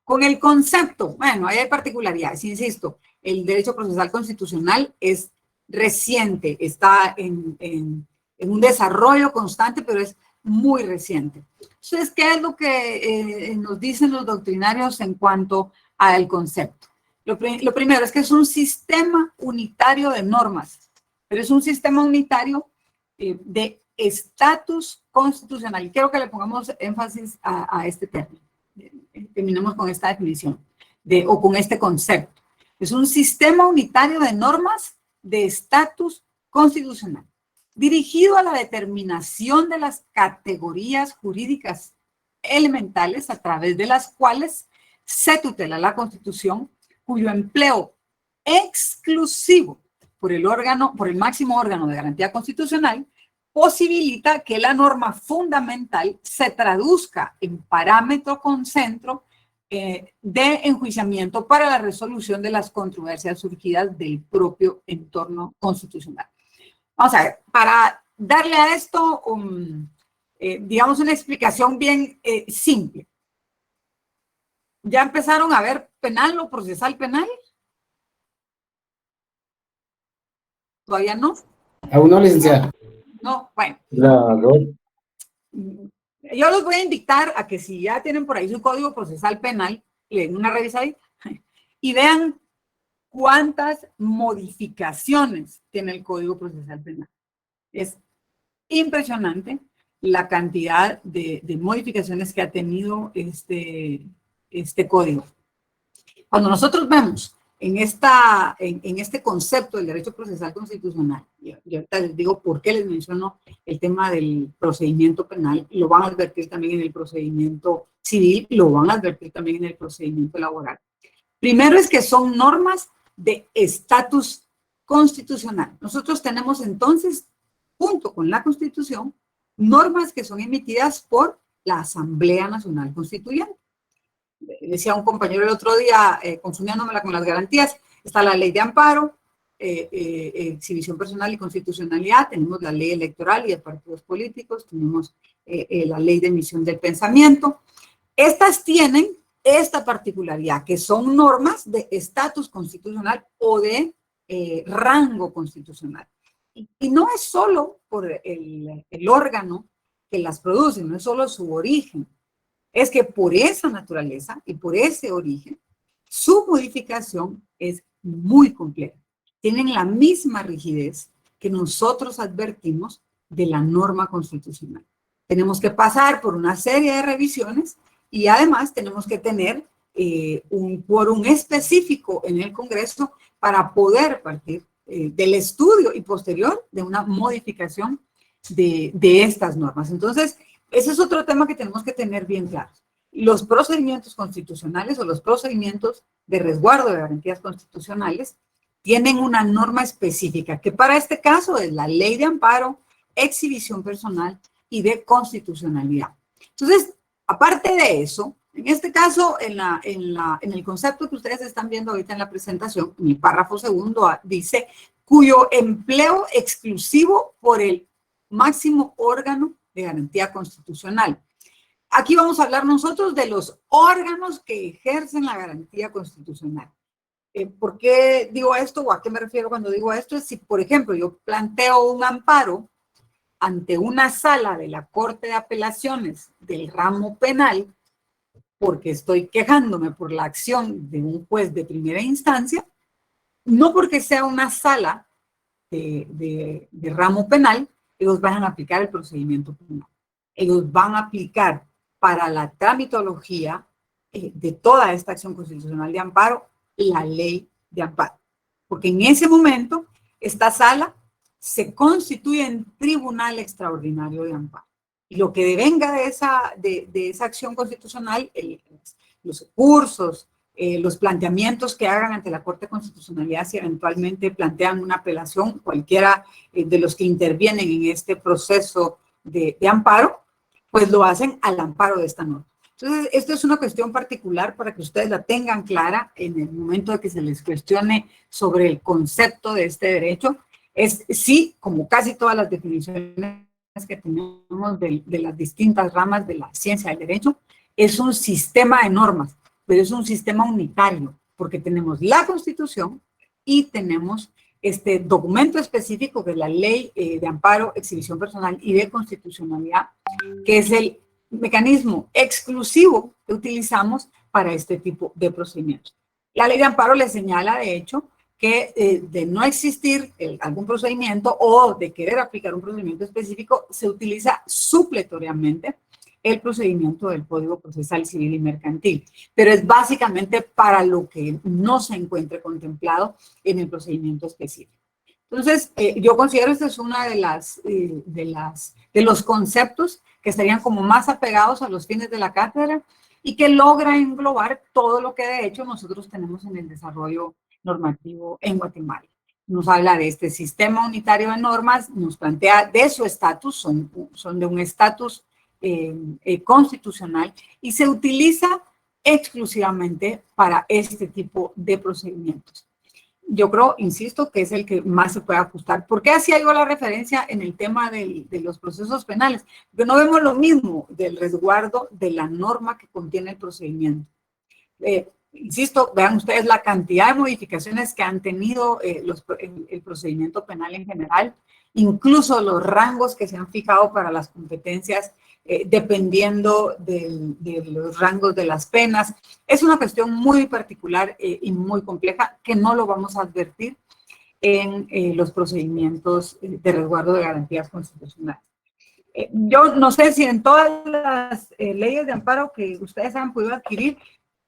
Con el concepto, bueno, ahí hay particularidades, insisto, el derecho procesal constitucional es reciente, está en un desarrollo constante, pero es muy reciente. Entonces, ¿qué es lo que nos dicen los doctrinarios en cuanto al concepto? Lo primero es que es un sistema unitario de normas, pero es un sistema unitario de estatus constitucional. Y quiero que le pongamos énfasis a este término. Terminamos con esta definición o con este concepto. Es un sistema unitario de normas de estatus constitucional, dirigido a la determinación de las categorías jurídicas elementales a través de las cuales se tutela la Constitución, cuyo empleo exclusivo por el máximo órgano de garantía constitucional, posibilita que la norma fundamental se traduzca en parámetro con centro de enjuiciamiento para la resolución de las controversias surgidas del propio entorno constitucional. Vamos a ver, para darle a esto, digamos, una explicación bien simple. ¿Ya empezaron a ver penal o procesal penal? ¿Todavía no? Aún no, licenciada. No, bueno. No. Yo los voy a invitar a que si ya tienen por ahí su código procesal penal, le den una revisadita y vean cuántas modificaciones tiene el código procesal penal. Es impresionante la cantidad de modificaciones que ha tenido este código. Cuando nosotros vemos en este concepto del derecho procesal constitucional, yo ahorita les digo por qué les menciono el tema del procedimiento penal, lo van a advertir también en el procedimiento civil, lo van a advertir también en el procedimiento laboral. Primero es que son normas de estatus constitucional. Nosotros tenemos entonces, junto con la Constitución, normas que son emitidas por la Asamblea Nacional Constituyente. Decía un compañero el otro día, confundiéndomela con las garantías, está la ley de amparo, exhibición personal y constitucionalidad, tenemos la ley electoral y de partidos políticos, tenemos la ley de emisión del pensamiento. Estas tienen esta particularidad, que son normas de estatus constitucional o de rango constitucional. Y no es solo por el órgano que las produce, no es solo su origen, es que por esa naturaleza y por ese origen, su modificación es muy compleja. Tienen la misma rigidez que nosotros advertimos de la norma constitucional. Tenemos que pasar por una serie de revisiones y además tenemos que tener un quórum específico en el Congreso para poder partir del estudio y posterior de una modificación de estas normas. Entonces, ese es otro tema que tenemos que tener bien claro. Los procedimientos constitucionales o los procedimientos de resguardo de garantías constitucionales tienen una norma específica, que para este caso es la ley de amparo, exhibición personal y de constitucionalidad. Entonces, aparte de eso, en este caso, en el concepto que ustedes están viendo ahorita en la presentación, en el párrafo segundo dice, cuyo empleo exclusivo por el máximo órgano de garantía constitucional. Aquí vamos a hablar nosotros de los órganos que ejercen la garantía constitucional. ¿Por qué digo esto o a qué me refiero cuando digo esto? Es si, por ejemplo, yo planteo un amparo ante una sala de la Corte de Apelaciones del ramo penal porque estoy quejándome por la acción de un juez de primera instancia, no porque sea una sala de ramo penal, ellos van a aplicar el procedimiento penal. Ellos van a aplicar para la tramitología de toda esta acción constitucional de amparo la ley de amparo. Porque en ese momento, esta sala se constituye en tribunal extraordinario de amparo. Y lo que devenga de esa acción constitucional, los recursos, los planteamientos que hagan ante la Corte de Constitucionalidad, si eventualmente plantean una apelación, cualquiera de los que intervienen en este proceso de amparo, pues lo hacen al amparo de esta norma. Entonces, esto es una cuestión particular para que ustedes la tengan clara en el momento de que se les cuestione sobre el concepto de este derecho. Es sí, como casi todas las definiciones que tenemos de las distintas ramas de la ciencia del derecho, es un sistema de normas, pero es un sistema unitario, porque tenemos la Constitución y tenemos este documento específico que es la Ley de Amparo, Exhibición Personal y de Constitucionalidad, que es el mecanismo exclusivo que utilizamos para este tipo de procedimientos. La Ley de Amparo le señala, de hecho, que de no existir algún procedimiento o de querer aplicar un procedimiento específico, se utiliza supletoriamente el procedimiento del Código Procesal Civil y Mercantil, pero es básicamente para lo que no se encuentre contemplado en el procedimiento específico. Entonces, yo considero que esta es una de los conceptos que estarían como más apegados a los fines de la cátedra y que logra englobar todo lo que de hecho nosotros tenemos en el desarrollo normativo en Guatemala. Nos habla de este sistema unitario de normas, nos plantea de su estatus, son de un estatus constitucional y se utiliza exclusivamente para este tipo de procedimientos. Yo creo, insisto, que es el que más se puede ajustar. ¿Por qué hacía yo la referencia en el tema de los procesos penales? Porque no vemos lo mismo del resguardo de la norma que contiene el procedimiento. Insisto, vean ustedes la cantidad de modificaciones que han tenido el procedimiento penal en general, incluso los rangos que se han fijado para las competencias, dependiendo de los rangos de las penas. Es una cuestión muy particular y muy compleja que no lo vamos a advertir en los procedimientos de resguardo de garantías constitucionales. Yo no sé si en todas las leyes de amparo que ustedes han podido adquirir,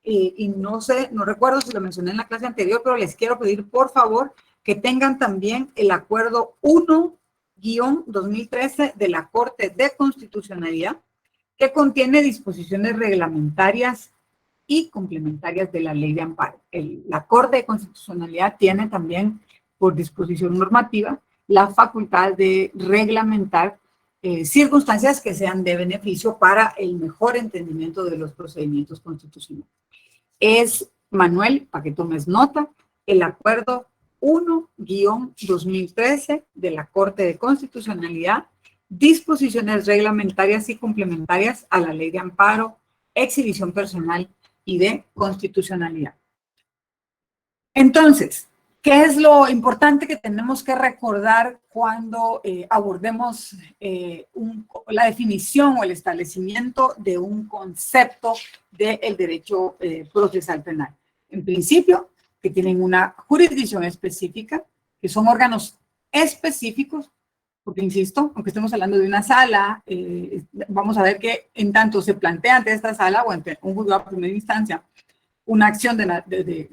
y no sé, no recuerdo si lo mencioné en la clase anterior, pero les quiero pedir, por favor, que tengan también el acuerdo 1-2013 de la Corte de Constitucionalidad, que contiene disposiciones reglamentarias y complementarias de la ley de amparo. La Corte de Constitucionalidad tiene también, por disposición normativa, la facultad de reglamentar circunstancias que sean de beneficio para el mejor entendimiento de los procedimientos constitucionales. Es, Manuel, para que tomes nota, el acuerdo 1-2013 de la Corte de Constitucionalidad, disposiciones reglamentarias y complementarias a la ley de amparo, exhibición personal y de constitucionalidad. Entonces, ¿qué es lo importante que tenemos que recordar cuando abordemos la definición o el establecimiento de un concepto del derecho procesal penal? En principio, que tienen una jurisdicción específica, que son órganos específicos, porque insisto, aunque estemos hablando de una sala, vamos a ver que en tanto se plantea ante esta sala o ante un juzgado de primera instancia una acción de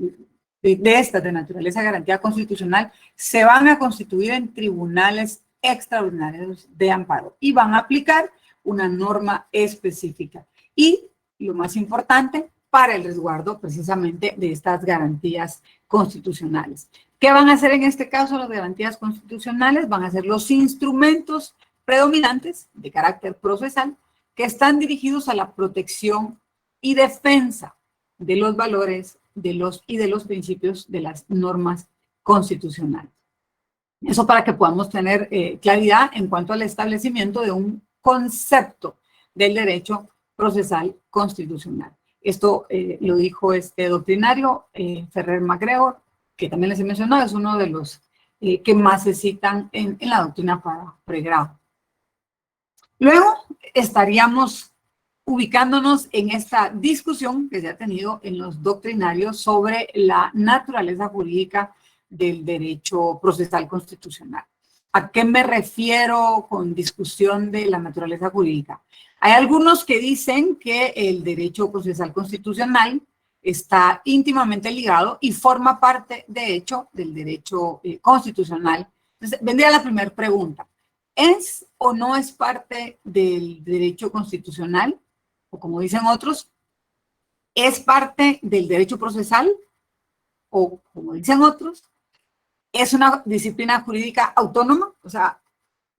estas de naturaleza de garantía constitucional, se van a constituir en tribunales extraordinarios de amparo y van a aplicar una norma específica. Y lo más importante, para el resguardo precisamente de estas garantías constitucionales. ¿Qué van a hacer en este caso las garantías constitucionales? Van a ser los instrumentos predominantes de carácter procesal que están dirigidos a la protección y defensa de los valores y de los principios de las normas constitucionales. Eso para que podamos tener claridad en cuanto al establecimiento de un concepto del derecho procesal constitucional. Esto lo dijo este doctrinario, Ferrer MacGregor, que también les he mencionado, es uno de los que más se citan en la doctrina para pregrado. Luego estaríamos ubicándonos en esta discusión que se ha tenido en los doctrinarios sobre la naturaleza jurídica del derecho procesal constitucional. ¿A qué me refiero con discusión de la naturaleza jurídica? Hay algunos que dicen que el derecho procesal constitucional está íntimamente ligado y forma parte, de hecho, del derecho constitucional. Entonces, vendría la primera pregunta. ¿Es o no es parte del derecho constitucional? O como dicen otros, ¿es parte del derecho procesal? O como dicen otros, ¿es una disciplina jurídica autónoma? O sea,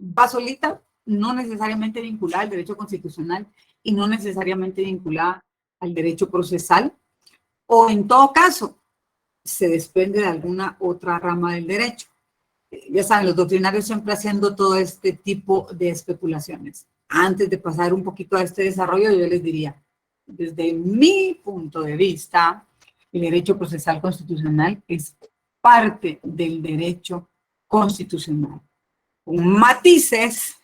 va solita, no necesariamente vinculada al derecho constitucional y no necesariamente vinculada al derecho procesal. O en todo caso, se desprende de alguna otra rama del derecho. Ya saben, los doctrinarios siempre haciendo todo este tipo de especulaciones. Antes de pasar un poquito a este desarrollo, yo les diría, desde mi punto de vista, el derecho procesal constitucional es parte del derecho constitucional, con matices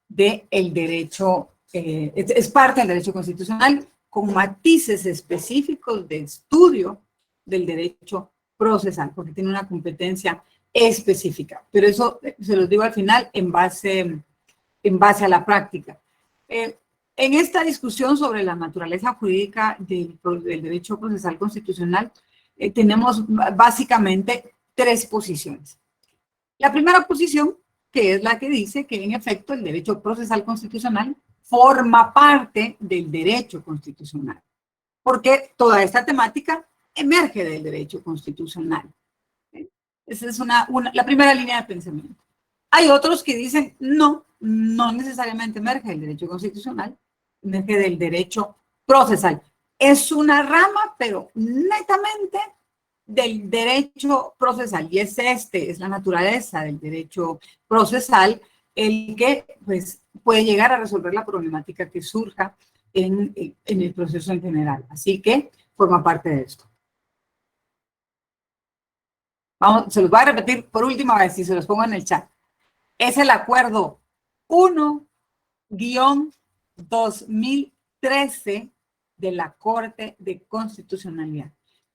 del derecho, es parte del derecho constitucional, con matices específicos de estudio del derecho procesal, porque tiene una competencia específica. Pero eso se los digo al final en base a la práctica. En esta discusión sobre la naturaleza jurídica del derecho procesal constitucional, tenemos básicamente tres posiciones. La primera posición, que es la que dice que en efecto el derecho procesal constitucional forma parte del derecho constitucional, porque toda esta temática emerge del derecho constitucional. Esa es la primera línea de pensamiento. Hay otros que dicen, no necesariamente emerge del derecho constitucional, emerge del derecho procesal. Es una rama, pero netamente del derecho procesal. Y es la naturaleza del derecho procesal el que pues, puede llegar a resolver la problemática que surja en el proceso en general. Así que forma parte de esto. Se los voy a repetir por última vez y se los pongo en el chat. Es el acuerdo 1-2013 de la Corte de Constitucionalidad.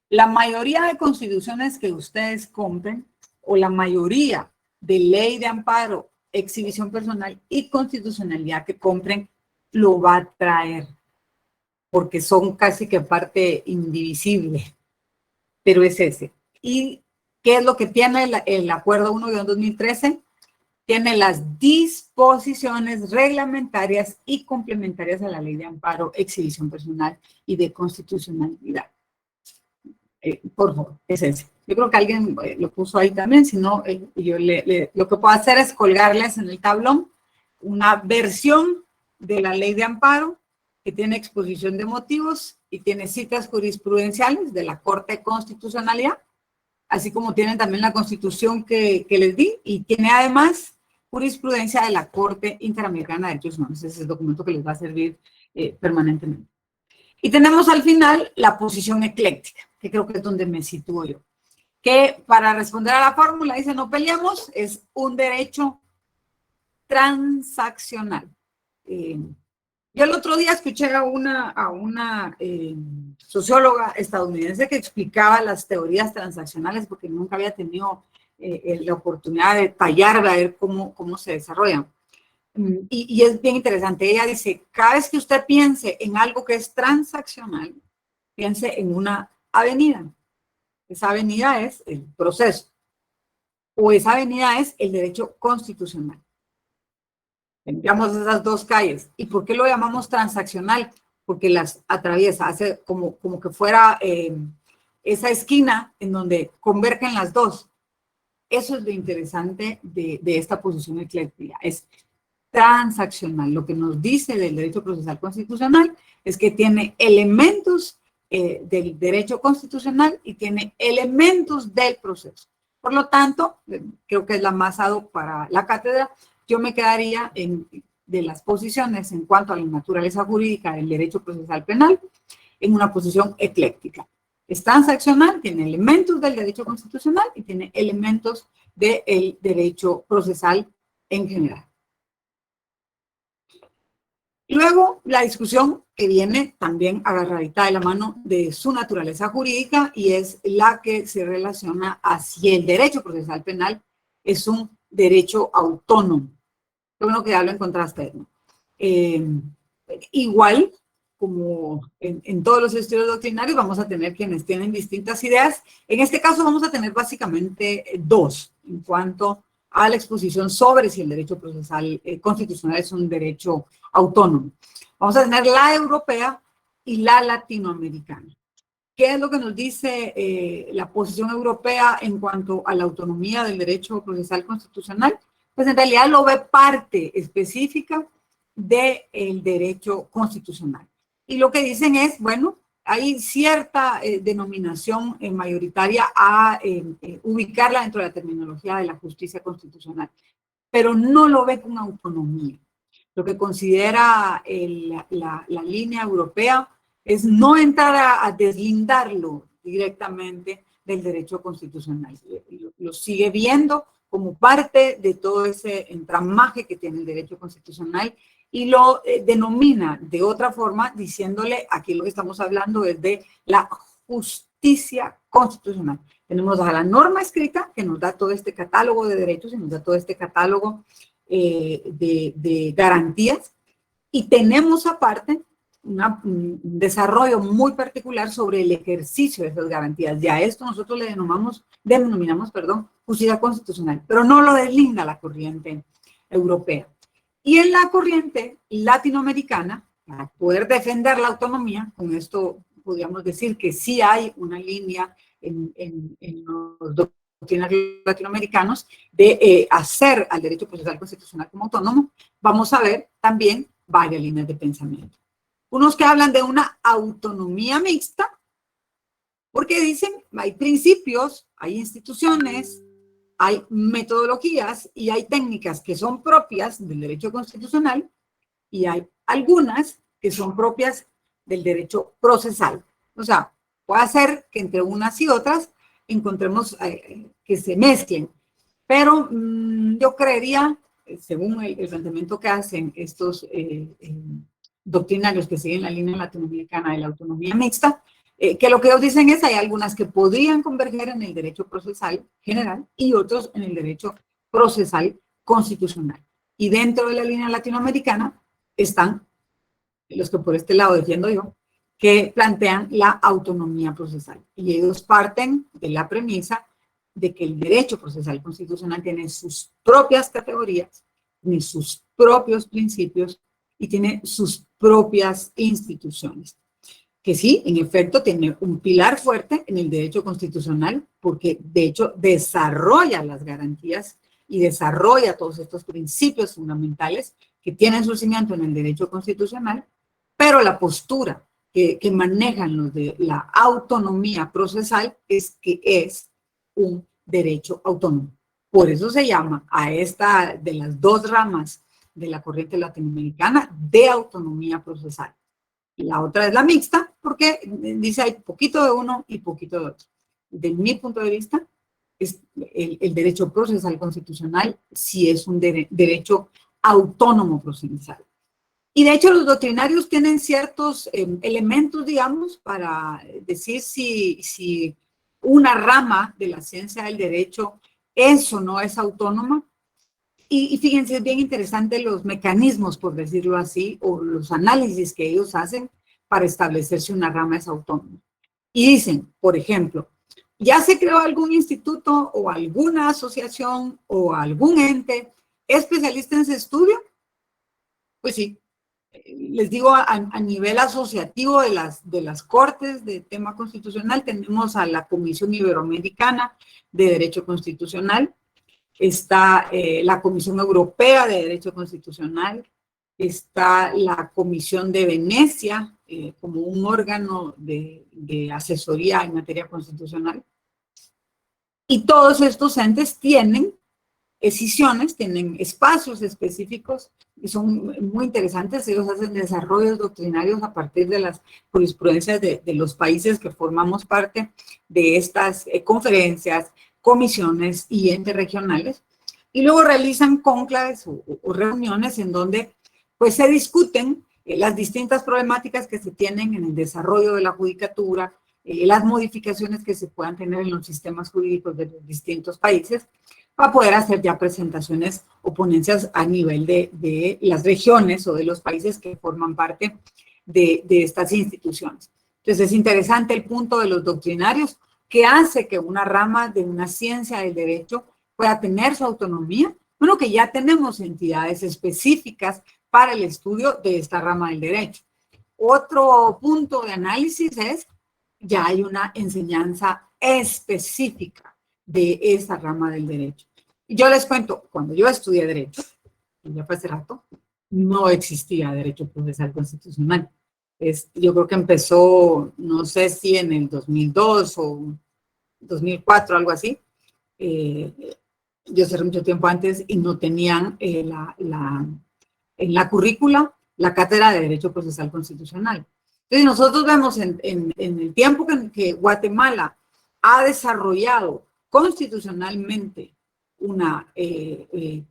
La mayoría de constituciones que ustedes compren o la mayoría de ley de amparo, exhibición personal y constitucionalidad que compren lo va a traer porque son casi que parte indivisible, pero es ese. ¿Y qué es lo que tiene el acuerdo 1-2013? Tiene las disposiciones reglamentarias y complementarias a la ley de amparo, exhibición personal y de constitucionalidad. Por favor, es ese. Yo creo que alguien lo puso ahí también, si no, yo lo que puedo hacer es colgarles en el tablón una versión de la ley de amparo que tiene exposición de motivos y tiene citas jurisprudenciales de la Corte de Constitucionalidad, así como tienen también la Constitución que les di y tiene además jurisprudencia de la Corte Interamericana de Derechos Humanos. Ese es el documento que les va a servir permanentemente. Y tenemos al final la posición ecléctica, que creo que es donde me sitúo yo, que para responder a la fórmula, dice no peleemos, es un derecho transaccional. Yo el otro día escuché a una socióloga estadounidense que explicaba las teorías transaccionales porque nunca había tenido la oportunidad de tallar, de ver cómo se desarrollan. Y es bien interesante. Ella dice, cada vez que usted piense en algo que es transaccional, piense en una avenida. Esa avenida es el proceso. O esa avenida es el derecho constitucional. Tendríamos esas dos calles. ¿Y por qué lo llamamos transaccional? Porque las atraviesa, hace como que fuera esa esquina en donde convergen las dos. Eso es lo interesante de esta posición ecléctica. Es transaccional. Lo que nos dice del derecho procesal constitucional es que tiene elementos del derecho constitucional y tiene elementos del proceso. Por lo tanto, creo que es la más ad hoc para la cátedra. Yo me quedaría de las posiciones en cuanto a la naturaleza jurídica del derecho procesal penal en una posición ecléctica. Es transaccional, tiene elementos del derecho constitucional y tiene elementos del derecho procesal en general. Luego, la discusión que viene también agarradita de la mano de su naturaleza jurídica y es la que se relaciona a si el derecho procesal penal es un derecho autónomo. Bueno, que ya lo encontraste, ¿no? Igual, como en todos los estudios doctrinarios, vamos a tener quienes tienen distintas ideas. En este caso vamos a tener básicamente dos en cuanto a la exposición sobre si el derecho procesal constitucional es un derecho autónomo. Vamos a tener la europea y la latinoamericana. ¿Qué es lo que nos dice la posición europea en cuanto a la autonomía del derecho procesal constitucional? Pues en realidad lo ve parte específica del derecho constitucional. Y lo que dicen es, bueno, hay cierta denominación mayoritaria a ubicarla dentro de la terminología de la justicia constitucional, pero no lo ve con autonomía. Lo que considera la línea europea es no entrar a deslindarlo directamente del derecho constitucional. Lo sigue viendo como parte de todo ese entramaje que tiene el derecho constitucional y lo denomina de otra forma, diciéndole, aquí lo que estamos hablando es de la justicia constitucional. Tenemos a la norma escrita que nos da todo este catálogo de derechos y nos da todo este catálogo de garantías y tenemos aparte un desarrollo muy particular sobre el ejercicio de esas garantías. Y a esto nosotros le denominamos justicia constitucional, pero no lo deslinda la corriente europea. Y en la corriente latinoamericana, para poder defender la autonomía, con esto podríamos decir que sí hay una línea en los doctrinarios latinoamericanos de hacer al derecho procesal constitucional como autónomo, vamos a ver también varias líneas de pensamiento. Unos que hablan de una autonomía mixta, porque dicen, hay principios, hay instituciones, hay metodologías y hay técnicas que son propias del derecho constitucional y hay algunas que son propias del derecho procesal. O sea, puede ser que entre unas y otras encontremos que se mezclen, pero yo creería, según el planteamiento que hacen estos doctrinarios que siguen la línea latinoamericana de la autonomía mixta, que lo que ellos dicen es hay algunas que podrían converger en el derecho procesal general y otros en el derecho procesal constitucional. Y dentro de la línea latinoamericana están los que por este lado defiendo yo, que plantean la autonomía procesal. Y ellos parten de la premisa de que el derecho procesal constitucional tiene sus propias categorías, tiene sus propios principios y tiene sus propias instituciones. Que sí, en efecto, tiene un pilar fuerte en el derecho constitucional porque, de hecho, desarrolla las garantías y desarrolla todos estos principios fundamentales que tienen su cimiento en el derecho constitucional, pero la postura que manejan los de la autonomía procesal es que es un derecho autónomo. Por eso se llama a esta de las dos ramas de la corriente latinoamericana de autonomía procesal. Y la otra es la mixta, porque dice hay poquito de uno y poquito de otro. De mi punto de vista, es el derecho procesal constitucional sí es un derecho autónomo procesal. Y de hecho los doctrinarios tienen ciertos elementos, digamos, para decir si una rama de la ciencia del derecho es o no es autónoma. Y fíjense, es bien interesante los mecanismos, por decirlo así, o los análisis que ellos hacen para establecer si una rama es autónoma. Y dicen, por ejemplo, ya se creó algún instituto o alguna asociación o algún ente especialista en ese estudio. Pues sí, les digo, a nivel asociativo de las Cortes de tema constitucional, tenemos a la Comisión Iberoamericana de Derecho Constitucional, está la Comisión Europea de Derecho Constitucional, está la Comisión de Venecia como un órgano de asesoría en materia constitucional. Y todos estos entes tienen escisiones, tienen espacios específicos y son muy interesantes. Ellos hacen desarrollos doctrinarios a partir de las jurisprudencias de los países que formamos parte de estas conferencias, comisiones y entes regionales, y luego realizan cónclaves o reuniones en donde pues se discuten las distintas problemáticas que se tienen en el desarrollo de la judicatura, las modificaciones que se puedan tener en los sistemas jurídicos de los distintos países, para poder hacer ya presentaciones o ponencias a nivel de las regiones o de los países que forman parte de estas instituciones. Entonces es interesante el punto de los doctrinarios que hace que una rama de una ciencia del derecho pueda tener su autonomía. Bueno, que ya tenemos entidades específicas para el estudio de esta rama del derecho. Otro punto de análisis es, ya hay una enseñanza específica de esa rama del derecho. Yo les cuento, cuando yo estudié derecho, y ya fue hace rato, no existía derecho procesal constitucional. Yo creo que empezó, no sé si en el 2002 o 2004, algo así. Yo cerré mucho tiempo antes y no tenían en la currícula la cátedra de Derecho Procesal Constitucional. Entonces nosotros vemos en el tiempo que Guatemala ha desarrollado constitucionalmente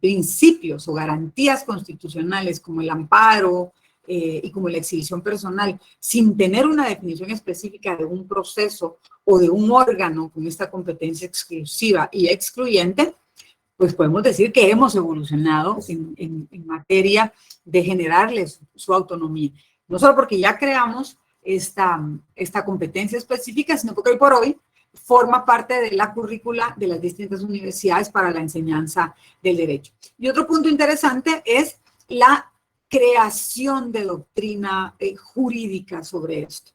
principios o garantías constitucionales como el amparo y como la exhibición personal, sin tener una definición específica de un proceso o de un órgano con esta competencia exclusiva y excluyente, pues podemos decir que hemos evolucionado en materia de generarles su autonomía. No solo porque ya creamos esta competencia específica, sino porque hoy por hoy forma parte de la currícula de las distintas universidades para la enseñanza del derecho. Y otro punto interesante es la creación de doctrina jurídica sobre esto.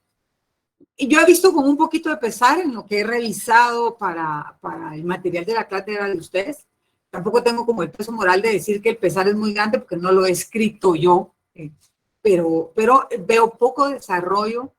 yo he visto con un poquito de pesar en lo que he revisado para el material de la cátedra de ustedes. Tampoco tengo como el peso moral de decir que el pesar es muy grande porque no lo he escrito yo, pero veo poco desarrollo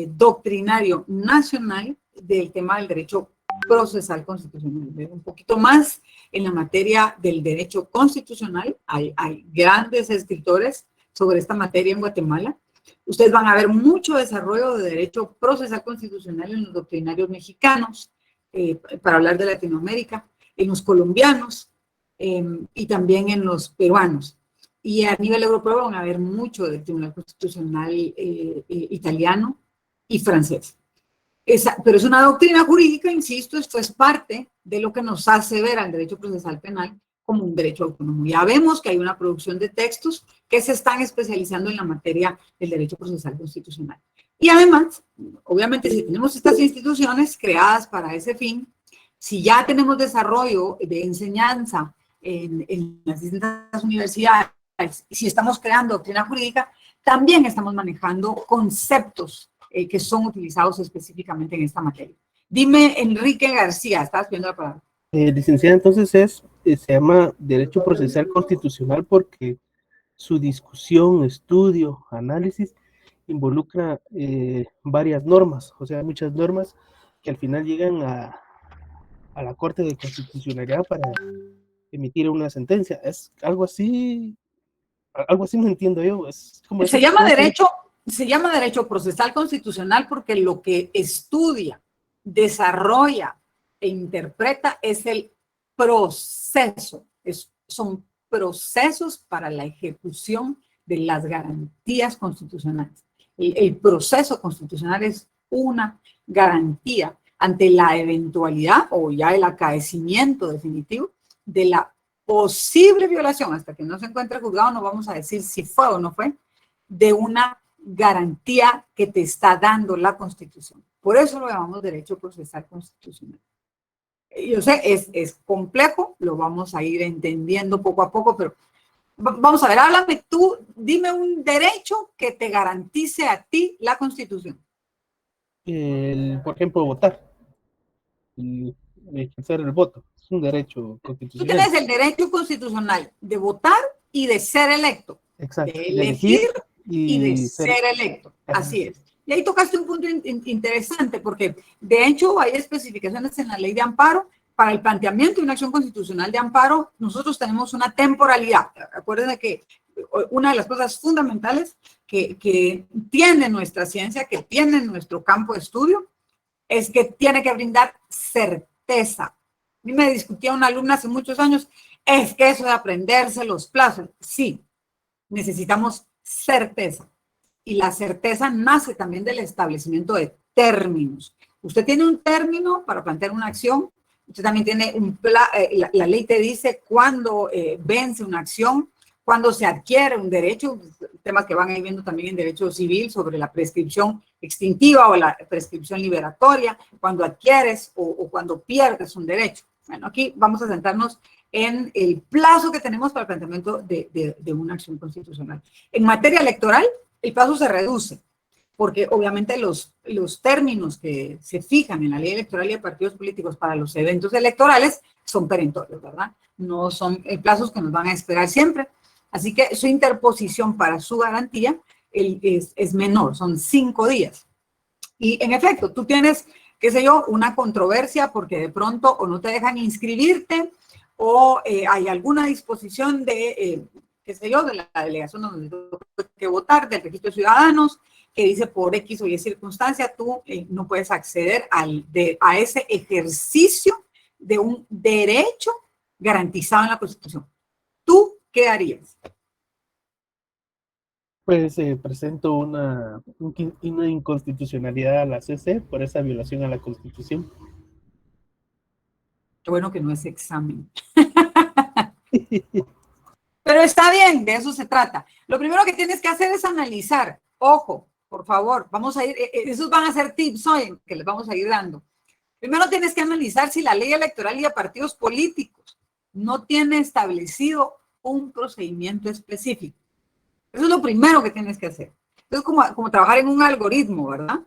doctrinario nacional del tema del derecho procesal constitucional. Veo un poquito más en la materia del derecho constitucional. Hay grandes escritores sobre esta materia en Guatemala. Ustedes van a ver mucho desarrollo de derecho procesal constitucional en los doctrinarios mexicanos, para hablar de Latinoamérica, en los colombianos y también en los peruanos. Y a nivel europeo van a ver mucho del Tribunal Constitucional italiano y francés. Pero es una doctrina jurídica, insisto, esto es parte de lo que nos hace ver al derecho procesal penal como un derecho autónomo. Ya vemos que hay una producción de textos que se están especializando en la materia del derecho procesal constitucional. Y además, obviamente, si tenemos estas instituciones creadas para ese fin, si ya tenemos desarrollo de enseñanza en las distintas universidades, si estamos creando doctrina jurídica, también estamos manejando conceptos que son utilizados específicamente en esta materia. Dime, Enrique García, estabas pidiendo la palabra. Licenciada, entonces se llama Derecho Procesal Constitucional porque su discusión, estudio, análisis involucra varias normas, o sea, muchas normas que al final llegan a la Corte de Constitucionalidad para emitir una sentencia. Es algo así no entiendo yo. Es como se llama derecho procesal constitucional porque lo que estudia, desarrolla e interpreta es el proceso. Son procesos para la ejecución de las garantías constitucionales. El proceso constitucional es una garantía ante la eventualidad o ya el acaecimiento definitivo de la posible violación, hasta que no se encuentre juzgado, no vamos a decir si fue o no fue, de una garantía que te está dando la Constitución. Por eso lo llamamos derecho procesal constitucional. Yo sé, es complejo, lo vamos a ir entendiendo poco a poco, pero vamos a ver, háblame tú, dime un derecho que te garantice a ti la Constitución. Por ejemplo, votar y ejercer el voto. Es un derecho constitucional. Tú tienes el derecho constitucional de votar y de ser electo. Exacto. De elegir y de ser electo. Así es. Y ahí tocaste un punto interesante, porque de hecho hay especificaciones en la ley de amparo para el planteamiento de una acción constitucional de amparo. Nosotros tenemos una temporalidad. Acuérdense que una de las cosas fundamentales que tiene nuestra ciencia, que tiene nuestro campo de estudio, es que tiene que brindar certeza. A mí me discutía una alumna hace muchos años, es que eso de aprenderse los plazos, sí, necesitamos certeza. Y la certeza nace también del establecimiento de términos. Usted tiene un término para plantear una acción, usted también tiene la ley te dice cuándo vence una acción, cuándo se adquiere un derecho, temas que van a ir viendo también en derecho civil sobre la prescripción extintiva o la prescripción liberatoria, cuando adquieres o cuando pierdes un derecho. Bueno, aquí vamos a centrarnos en el plazo que tenemos para el planteamiento de una acción constitucional. En materia electoral, el plazo se reduce, porque obviamente los términos que se fijan en la ley electoral y de partidos políticos para los eventos electorales son perentorios, ¿verdad? No son plazos que nos van a esperar siempre. Así que su interposición para su garantía es menor, son 5 días. Y en efecto, tú tienes, qué sé yo, una controversia porque de pronto o no te dejan inscribirte o hay alguna disposición de, qué sé yo, de la delegación donde tengo que votar, del registro de ciudadanos, que dice por X o Y circunstancia, tú no puedes acceder a ese ejercicio de un derecho garantizado en la Constitución. ¿Tú qué harías? Pues presento una inconstitucionalidad a la CC por esa violación a la Constitución. Qué bueno que no es examen. Pero está bien, de eso se trata. Lo primero que tienes que hacer es analizar. Ojo, por favor, vamos a ir, esos van a ser tips hoy que les vamos a ir dando. Primero tienes que analizar si la ley electoral y de partidos políticos no tiene establecido un procedimiento específico. Eso es lo primero que tienes que hacer. Es como trabajar en un algoritmo, ¿verdad?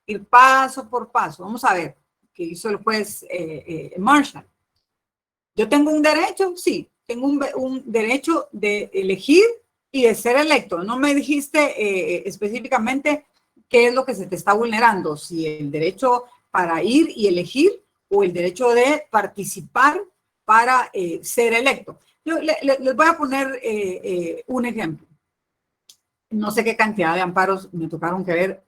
ir paso por paso. Vamos a ver qué hizo el juez Marshall. Yo tengo un derecho, sí, tengo un derecho de elegir y de ser electo. No me dijiste específicamente qué es lo que se te está vulnerando, si el derecho para ir y elegir o el derecho de participar para ser electo. Yo les voy a poner un ejemplo. No sé qué cantidad de amparos me tocaron que ver,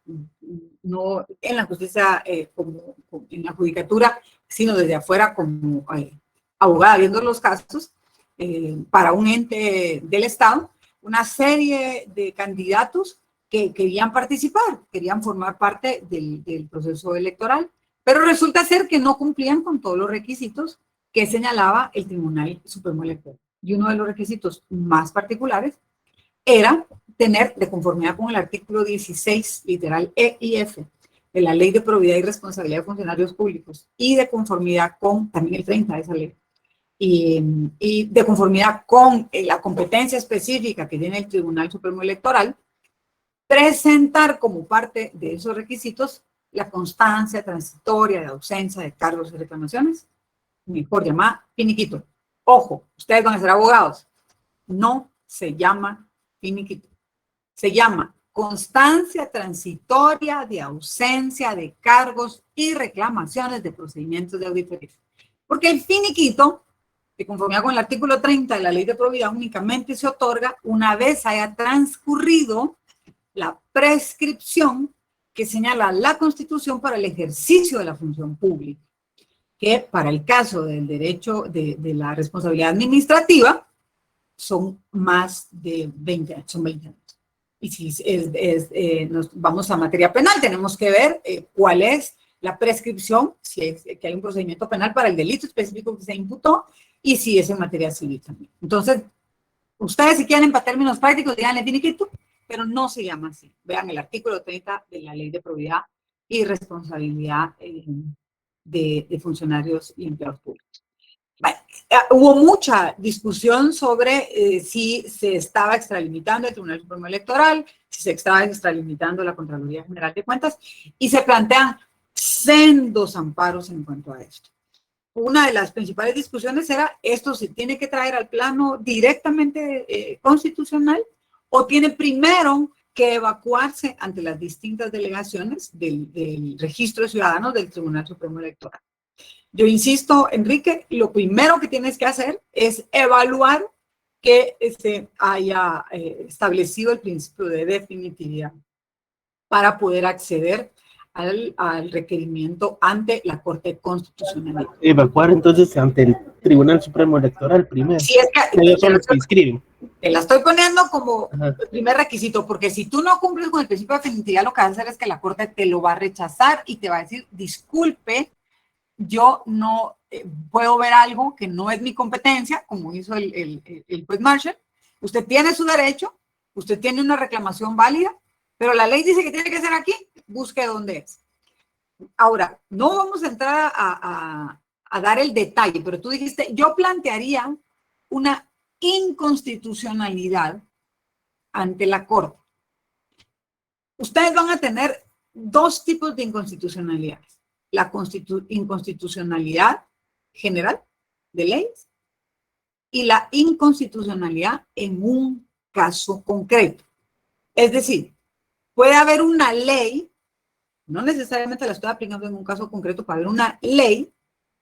no en la justicia, como en la judicatura, sino desde afuera como abogada viendo los casos, para un ente del Estado, una serie de candidatos que querían participar, querían formar parte del proceso electoral, pero resulta ser que no cumplían con todos los requisitos que señalaba el Tribunal Supremo Electoral. Y uno de los requisitos más particulares era tener, de conformidad con el artículo 16, literal E y F, de la Ley de Probidad y Responsabilidad de Funcionarios Públicos, y de conformidad con, también el 30 de esa ley, y de conformidad con la competencia específica que tiene el Tribunal Supremo Electoral, presentar como parte de esos requisitos la constancia transitoria de ausencia de cargos y reclamaciones, mejor llamada finiquito. Ojo, ustedes van a ser abogados, no se llama finiquito, se llama constancia transitoria de ausencia de cargos y reclamaciones de procedimientos de auditoría. Porque el finiquito, de conformidad con el artículo 30 de la Ley de Probidad, únicamente se otorga una vez haya transcurrido la prescripción que señala la Constitución para el ejercicio de la función pública, que para el caso del derecho de la responsabilidad administrativa son más de 20 años, son 20 años. Y si nos vamos a materia penal, tenemos que ver cuál es la prescripción, si es que hay un procedimiento penal para el delito específico que se imputó, y si es en materia civil también. Entonces, ustedes si quieren para términos prácticos, díganle finiquito, pero no se llama así. Vean el artículo 30 de la Ley de Probidad y Responsabilidad de Funcionarios y Empleados Públicos. Bueno, hubo mucha discusión sobre si se estaba extralimitando el Tribunal Supremo Electoral, si se estaba extralimitando la Contraloría General de Cuentas, y se plantean sendos amparos en cuanto a esto. Una de las principales discusiones era, ¿esto se tiene que traer al plano directamente constitucional o tiene primero que evacuarse ante las distintas delegaciones del registro de ciudadanos del Tribunal Supremo Electoral? Yo insisto, Enrique, lo primero que tienes que hacer es evaluar que se haya establecido el principio de definitividad para poder acceder al requerimiento ante la Corte Constitucional. Evacuar entonces ante el Tribunal Supremo Electoral primero. Si es que Ellos son los que inscriben. te la estoy poniendo como Ajá. primer requisito, porque si tú no cumples con el principio de definitividad, lo que vas a hacer es que la Corte te lo va a rechazar y te va a decir, disculpe, yo no puedo ver algo que no es mi competencia, como hizo el juez Marshall. Usted tiene su derecho, usted tiene una reclamación válida, pero la ley dice que tiene que ser aquí, busque dónde es. Ahora, no vamos a entrar a dar el detalle, pero tú dijiste, yo plantearía una inconstitucionalidad ante la Corte. Ustedes van a tener dos tipos de inconstitucionalidades. La inconstitucionalidad general de leyes y la inconstitucionalidad en un caso concreto. Es decir, puede haber una ley, no necesariamente la estoy aplicando en un caso concreto, para haber una ley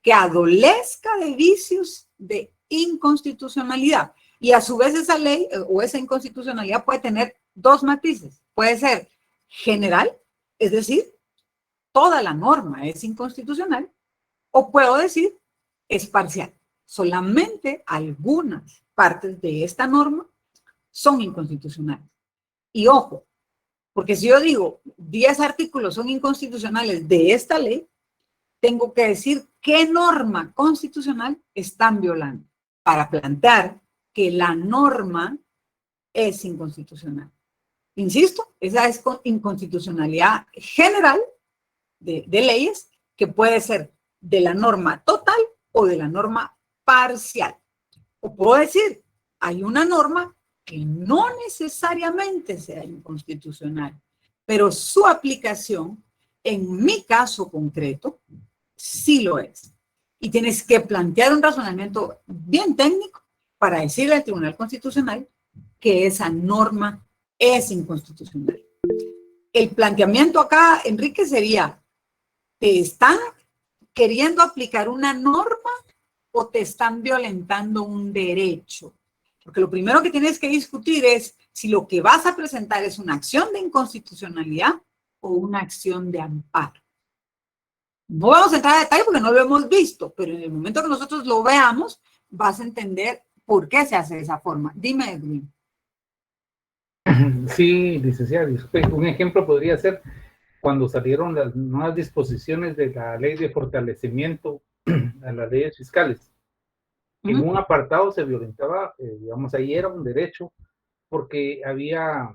que adolezca de vicios de inconstitucionalidad. Y a su vez esa ley o esa inconstitucionalidad puede tener dos matices. Puede ser general, es decir, toda la norma es inconstitucional, o puedo decir es parcial. Solamente algunas partes de esta norma son inconstitucionales. Y ojo, porque si yo digo 10 artículos son inconstitucionales de esta ley, tengo que decir qué norma constitucional están violando para plantear que la norma es inconstitucional. Insisto, esa es inconstitucionalidad general de leyes que puede ser de la norma total o de la norma parcial. O puedo decir, hay una norma que no necesariamente sea inconstitucional, pero su aplicación En mi caso concreto, sí lo es. Y tienes que plantear un razonamiento bien técnico para decirle al Tribunal Constitucional que esa norma es inconstitucional. El planteamiento acá, Enrique, sería, ¿te están queriendo aplicar una norma o te están violentando un derecho? Porque lo primero que tienes que discutir es si lo que vas a presentar es una acción de inconstitucionalidad o una acción de amparo. No vamos a entrar a detalle porque no lo hemos visto, pero en el momento que nosotros lo veamos, vas a entender por qué se hace de esa forma. Dime, Edwin. Sí, licenciada, un ejemplo podría ser cuando salieron las nuevas disposiciones de la ley de fortalecimiento a las leyes fiscales. En un apartado se violentaba, digamos, ahí era un derecho, porque había,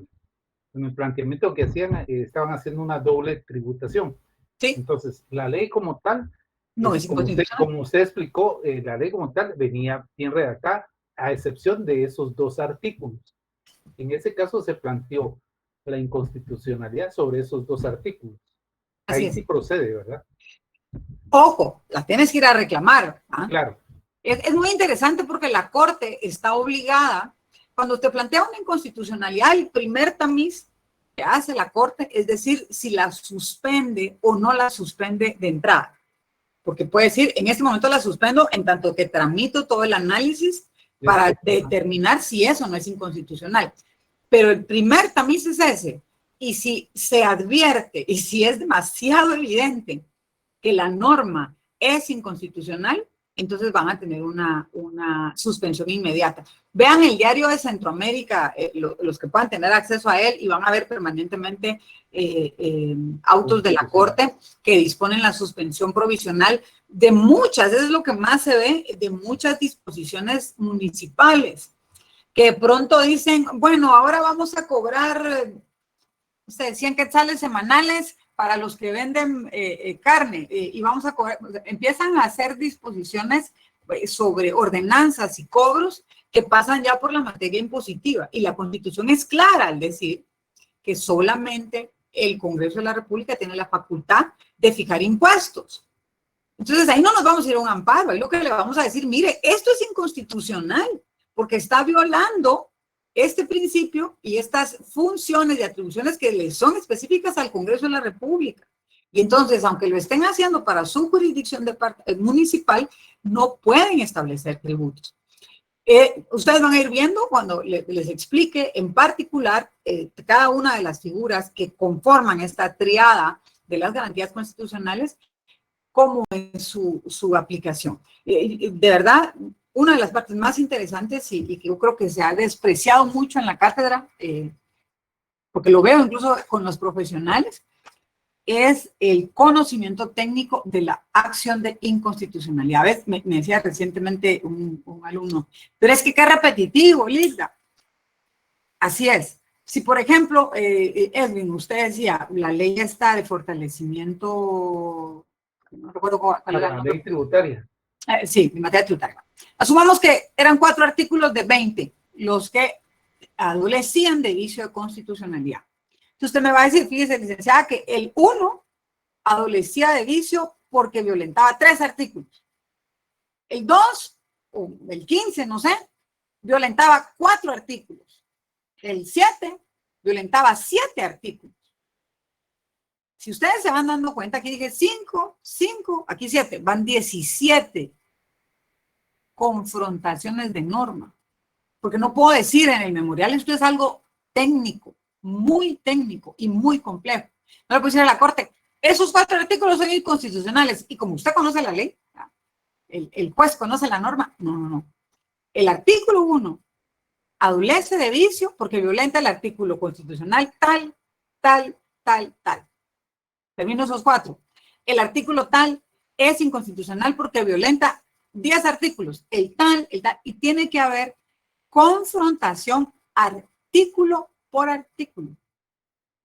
en el planteamiento que hacían, estaban haciendo una doble tributación. Sí. Entonces, la ley como tal, No es inconstitucional. como usted explicó, la ley como tal venía bien redactada, a excepción de esos 2 artículos. En ese caso se planteó la inconstitucionalidad sobre esos 2 artículos. Así Ahí es. sí procede, ¿verdad? Ojo, la tienes que ir a reclamar. ¿Ah? Claro. Es muy interesante porque la Corte está obligada, cuando te plantea una inconstitucionalidad, el primer tamiz que hace la Corte es decir si la suspende o no la suspende de entrada. Porque puede decir, en este momento la suspendo en tanto que tramito todo el análisis para determinar si eso no es inconstitucional. Pero el primer tamiz es ese. Y si se advierte y si es demasiado evidente que la norma es inconstitucional, entonces van a tener una suspensión inmediata. Vean el Diario de Centroamérica, los que puedan tener acceso a él, y van a ver permanentemente autos de la Corte que disponen la suspensión provisional de muchas, eso es lo que más se ve, de muchas disposiciones municipales, que de pronto dicen, bueno, ahora vamos a cobrar, no sé, 100 quetzales semanales para los que venden carne, y vamos a cobrar, empiezan a hacer disposiciones sobre ordenanzas y cobros que pasan ya por la materia impositiva. Y la Constitución es clara al decir que solamente el Congreso de la República tiene la facultad de fijar impuestos. Entonces ahí no nos vamos a ir a un amparo, ahí lo que le vamos a decir, mire, esto es inconstitucional porque está violando este principio y estas funciones y atribuciones que le son específicas al Congreso de la República. Y entonces, aunque lo estén haciendo para su jurisdicción municipal, no pueden establecer tributos. Ustedes van a ir viendo cuando les explique en particular cada una de las figuras que conforman esta triada de las garantías constitucionales, cómo es su aplicación. De verdad, una de las partes más interesantes y que yo creo que se ha despreciado mucho en la cátedra, porque lo veo incluso con los profesionales, es el conocimiento técnico de la acción de inconstitucionalidad. A veces me decía recientemente un alumno, pero es que qué repetitivo, Lisa. Así es. Si, por ejemplo, Edwin, usted decía, la ley está de fortalecimiento, no recuerdo cuál era. La ley tributaria. Sí, en materia tributaria. Asumamos que eran 4 artículos de 20 los que adolecían de vicio de constitucionalidad. Entonces usted me va a decir, fíjese, licenciada, que el 1 adolecía de vicio porque violentaba 3 artículos. El 2, o el 15, no sé, violentaba 4 artículos. El 7 violentaba 7 artículos. Si ustedes se van dando cuenta, aquí dije 5, aquí 7, van 17 confrontaciones de norma. Porque no puedo decir en el memorial, esto es algo técnico, muy técnico y muy complejo. No le puedo decir a la Corte, esos 4 artículos son inconstitucionales. Y como usted conoce la ley, el juez conoce la norma, no. El artículo 1 adolece de vicio porque violenta el artículo constitucional tal. Termino esos 4. El artículo tal es inconstitucional porque violenta 10 artículos, el tal, y tiene que haber confrontación artículo por artículo,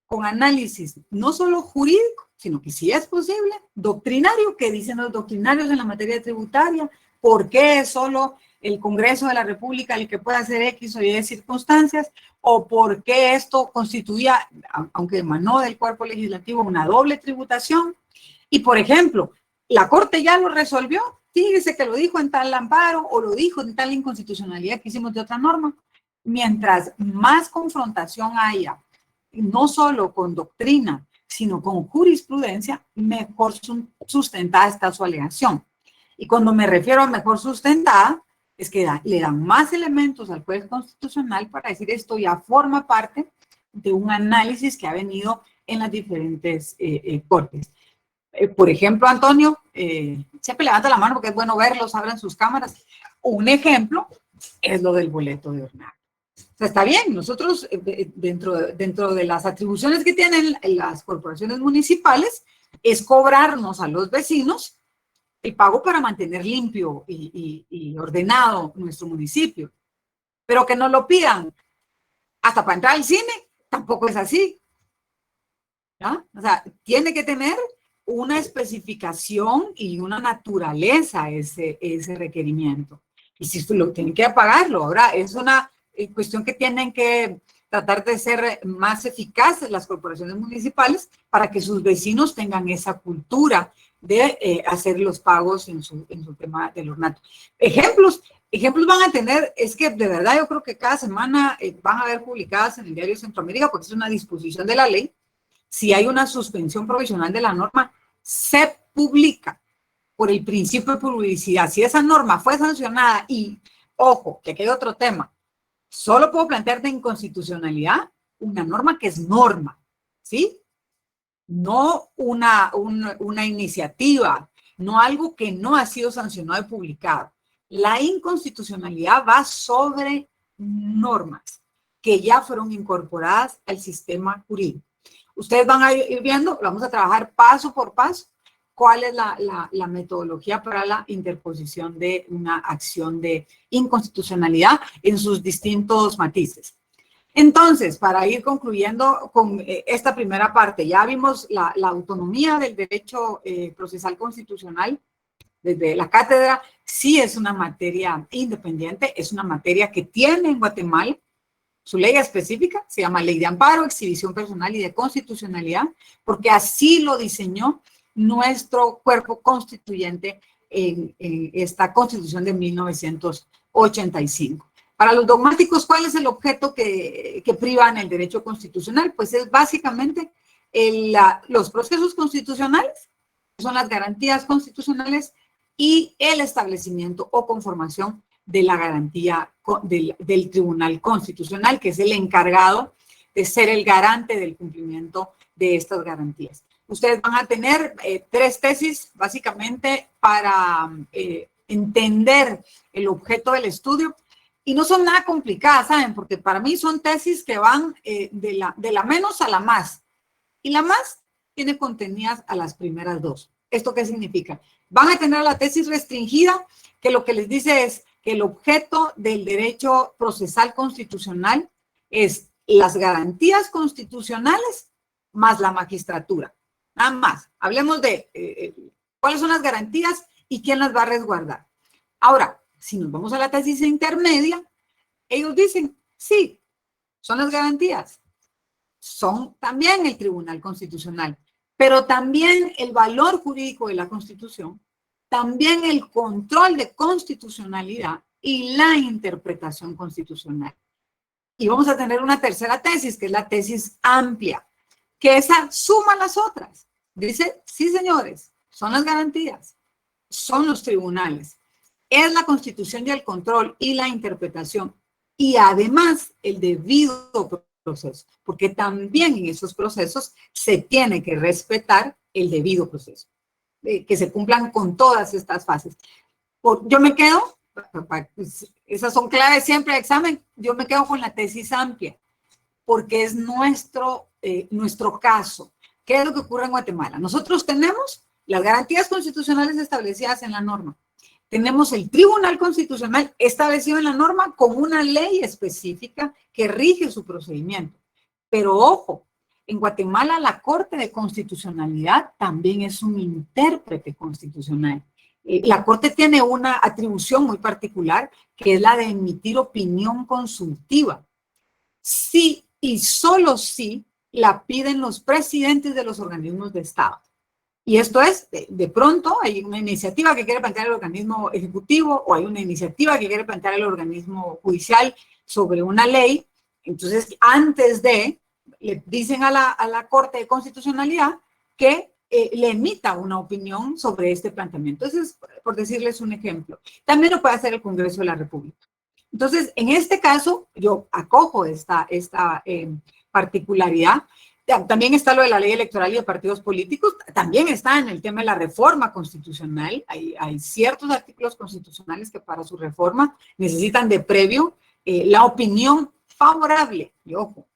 con análisis no solo jurídico, sino que si es posible, doctrinario, que dicen los doctrinarios en la materia tributaria, por qué solo el Congreso de la República el que pueda hacer X o Y circunstancias, o por qué esto constituía, aunque emanó del cuerpo legislativo, una doble tributación. Y, por ejemplo, la Corte ya lo resolvió, fíjese que lo dijo en tal amparo o lo dijo en tal inconstitucionalidad que hicimos de otra norma. Mientras más confrontación haya, no solo con doctrina, sino con jurisprudencia, mejor sustentada está su alegación. Y cuando me refiero a mejor sustentada, es que le dan más elementos al juez constitucional para decir esto ya forma parte de un análisis que ha venido en las diferentes cortes. Por ejemplo, Antonio, siempre levanta la mano porque es bueno verlos, abran sus cámaras. Un ejemplo es lo del boleto de Ornato. O sea, está bien, nosotros dentro de las atribuciones que tienen las corporaciones municipales es cobrarnos a los vecinos el pago para mantener limpio y ordenado nuestro municipio. Pero que nos lo pidan hasta para entrar al cine, tampoco es así. ¿Ya? O sea, tiene que tener una especificación y una naturaleza ese requerimiento. Y si lo tienen que pagarlo, ahora es una cuestión que tienen que tratar de ser más eficaces las corporaciones municipales para que sus vecinos tengan esa cultura de hacer los pagos en su tema del ornato. Ejemplos van a tener, es que de verdad yo creo que cada semana van a haber publicadas en el diario Centroamérica, porque es una disposición de la ley. Si hay una suspensión provisional de la norma, se publica por el principio de publicidad. Si esa norma fue sancionada y, ojo, que aquí hay otro tema, solo puedo plantear de inconstitucionalidad una norma que es norma, ¿sí? No una iniciativa, no algo que no ha sido sancionado y publicado. La inconstitucionalidad va sobre normas que ya fueron incorporadas al sistema jurídico. Ustedes van a ir viendo, vamos a trabajar paso por paso, cuál es la metodología para la interposición de una acción de inconstitucionalidad en sus distintos matices. Entonces, para ir concluyendo con esta primera parte, ya vimos la autonomía del derecho procesal constitucional desde la cátedra. Sí es una materia independiente, es una materia que tiene en Guatemala su ley específica, se llama Ley de Amparo, Exhibición Personal y de Constitucionalidad, porque así lo diseñó nuestro cuerpo constituyente en esta Constitución de 1985. Para los dogmáticos, ¿cuál es el objeto que priva en el derecho constitucional? Pues es básicamente los procesos constitucionales, que son las garantías constitucionales, y el establecimiento o conformación de la garantía del Tribunal Constitucional, que es el encargado de ser el garante del cumplimiento de estas garantías. Ustedes van a tener 3 tesis, básicamente, para entender el objeto del estudio. Y no son nada complicadas, ¿saben? Porque para mí son tesis que van de la menos a la más. Y la más tiene contenidas a las primeras 2. ¿Esto qué significa? Van a tener la tesis restringida, que lo que les dice es que el objeto del derecho procesal constitucional es las garantías constitucionales más la magistratura. Nada más. Hablemos de cuáles son las garantías y quién las va a resguardar. Ahora, si nos vamos a la tesis intermedia, ellos dicen, sí, son las garantías, son también el Tribunal Constitucional, pero también el valor jurídico de la Constitución, también el control de constitucionalidad y la interpretación constitucional. Y vamos a tener una tercera tesis, que es la tesis amplia, que esa suma las otras. Dice, sí, señores, son las garantías, son los tribunales, es la Constitución y el control y la interpretación, y además el debido proceso, porque también en esos procesos se tiene que respetar el debido proceso, que se cumplan con todas estas fases. Yo me quedo, esas son claves siempre de examen, yo me quedo con la tesis amplia, porque es nuestro caso. ¿Qué es lo que ocurre en Guatemala? Nosotros tenemos las garantías constitucionales establecidas en la norma. Tenemos el Tribunal Constitucional establecido en la norma con una ley específica que rige su procedimiento. Pero ojo, en Guatemala la Corte de Constitucionalidad también es un intérprete constitucional. La Corte tiene una atribución muy particular, que es la de emitir opinión consultiva. Sí y solo si la piden los presidentes de los organismos de Estado. Y esto es, de pronto hay una iniciativa que quiere plantear el organismo ejecutivo o hay una iniciativa que quiere plantear el organismo judicial sobre una ley. Entonces, antes de, le dicen a la Corte de Constitucionalidad que le emita una opinión sobre este planteamiento. Entonces, por decirles un ejemplo, también lo puede hacer el Congreso de la República. Entonces, en este caso, yo acojo esta particularidad. También está lo de la ley electoral y de partidos políticos, también está en el tema de la reforma constitucional. Hay ciertos artículos constitucionales que para su reforma necesitan de previo la opinión favorable. Y ojo,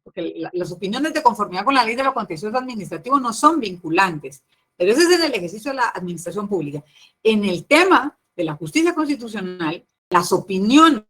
porque las opiniones de conformidad con la ley de lo contencioso administrativo no son vinculantes, pero ese es en el ejercicio de la administración pública. En el tema de la justicia constitucional, las opiniones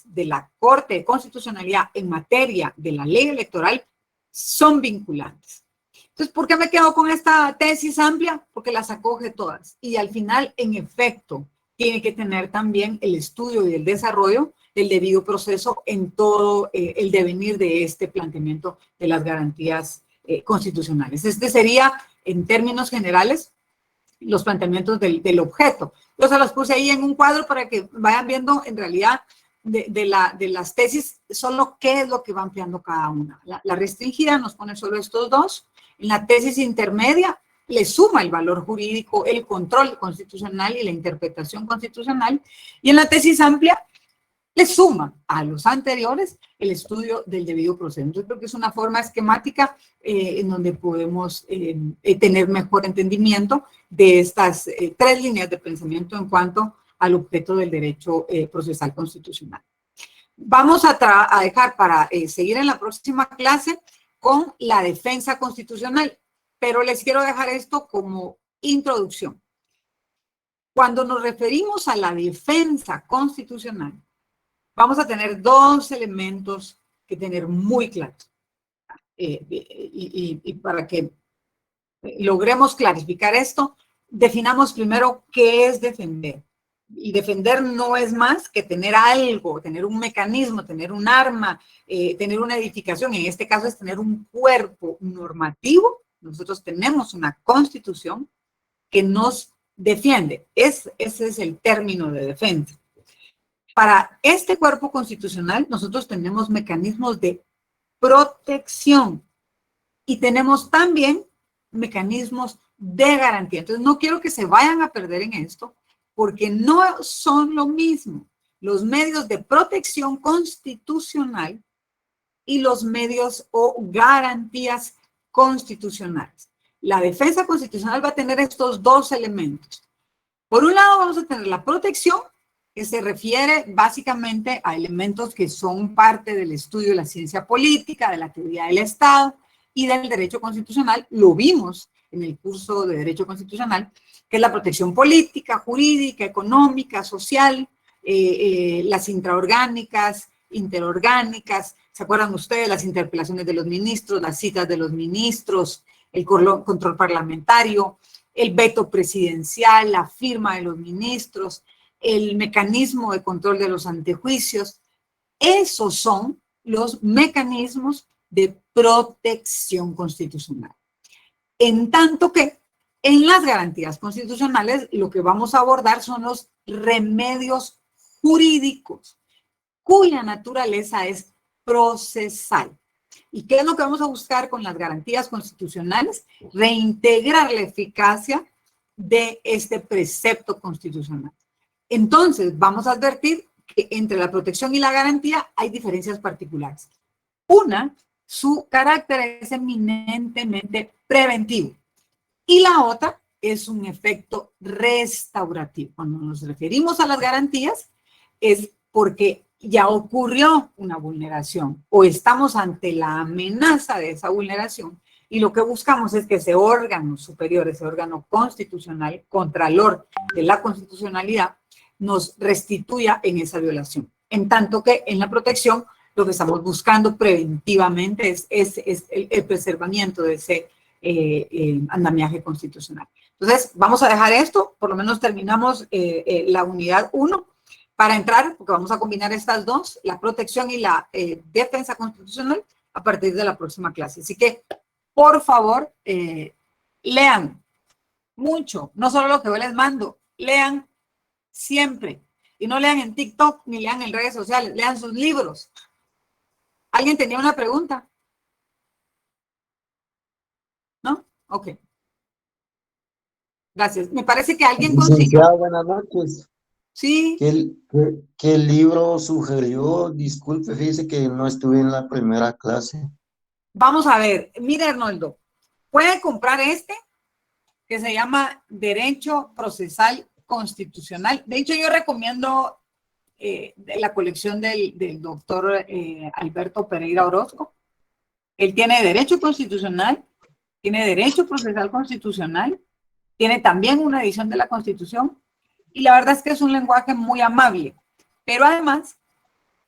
de la Corte de Constitucionalidad en materia de la ley electoral son vinculantes. Entonces, ¿por qué me quedo con esta tesis amplia? Porque las acoge todas. Y al final, en efecto, tiene que tener también el estudio y el desarrollo del debido proceso en todo el devenir de este planteamiento de las garantías constitucionales. Este sería, en términos generales, los planteamientos del objeto. Yo se los puse ahí en un cuadro para que vayan viendo en realidad de las tesis, solo qué es lo que va ampliando cada una. La restringida nos pone solo estos dos. En la tesis intermedia le suma el valor jurídico, el control constitucional y la interpretación constitucional. Y en la tesis amplia le suma a los anteriores el estudio del debido proceso. Entonces creo que es una forma esquemática en donde podemos tener mejor entendimiento de estas tres líneas de pensamiento en cuanto al objeto del derecho procesal constitucional. Vamos a dejar para seguir en la próxima clase con la defensa constitucional, pero les quiero dejar esto como introducción. Cuando nos referimos a la defensa constitucional, vamos a tener dos elementos que tener muy claros. Y para que logremos clarificar esto, definamos primero qué es defender. Y defender no es más que tener algo, tener un mecanismo, tener un arma, tener una edificación. En este caso es tener un cuerpo normativo. Nosotros tenemos una constitución que nos defiende. Ese es el término de defensa. Para este cuerpo constitucional, nosotros tenemos mecanismos de protección y tenemos también mecanismos de garantía. Entonces, no quiero que se vayan a perder en esto, porque no son lo mismo los medios de protección constitucional y los medios o garantías constitucionales. La defensa constitucional va a tener estos dos elementos. Por un lado, vamos a tener la protección, que se refiere básicamente a elementos que son parte del estudio de la ciencia política, de la teoría del Estado y del derecho constitucional. Lo vimos en el curso de Derecho Constitucional, que es la protección política, jurídica, económica, social, las intraorgánicas, interorgánicas. ¿Se acuerdan ustedes? Las interpelaciones de los ministros, las citas de los ministros, el control parlamentario, el veto presidencial, la firma de los ministros, el mecanismo de control de los antejuicios. Esos son los mecanismos de protección constitucional. En tanto que en las garantías constitucionales lo que vamos a abordar son los remedios jurídicos, cuya naturaleza es procesal. ¿Y qué es lo que vamos a buscar con las garantías constitucionales? Reintegrar la eficacia de este precepto constitucional. Entonces, vamos a advertir que entre la protección y la garantía hay diferencias particulares. Una, su carácter es eminentemente preventivo. Y la otra es un efecto restaurativo. Cuando nos referimos a las garantías, es porque ya ocurrió una vulneración o estamos ante la amenaza de esa vulneración y lo que buscamos es que ese órgano superior, ese órgano constitucional, contralor de la constitucionalidad, nos restituya en esa violación. En tanto que en la protección lo que estamos buscando preventivamente es el preservamiento de ese andamiaje constitucional. Entonces, vamos a dejar esto, por lo menos terminamos la unidad 1 para entrar, porque vamos a combinar estas dos, la protección y la defensa constitucional, a partir de la próxima clase. Así que, por favor, lean mucho, no solo lo que yo les mando, lean siempre. Y no lean en TikTok, ni lean en redes sociales, lean sus libros. ¿Alguien tenía una pregunta? ¿No? Ok. Gracias. Me parece que alguien consiguió. Licenciada, buenas noches. Sí. ¿Qué libro sugirió? Disculpe, fíjese que no estuve en la primera clase. Vamos a ver. Mire, Arnoldo, puede comprar este que se llama Derecho Procesal Constitucional. De hecho, yo recomiendo la colección del doctor Alberto Pereira Orozco. Él tiene Derecho Constitucional, tiene Derecho Procesal Constitucional, tiene también una edición de la Constitución, y la verdad es que es un lenguaje muy amable, pero además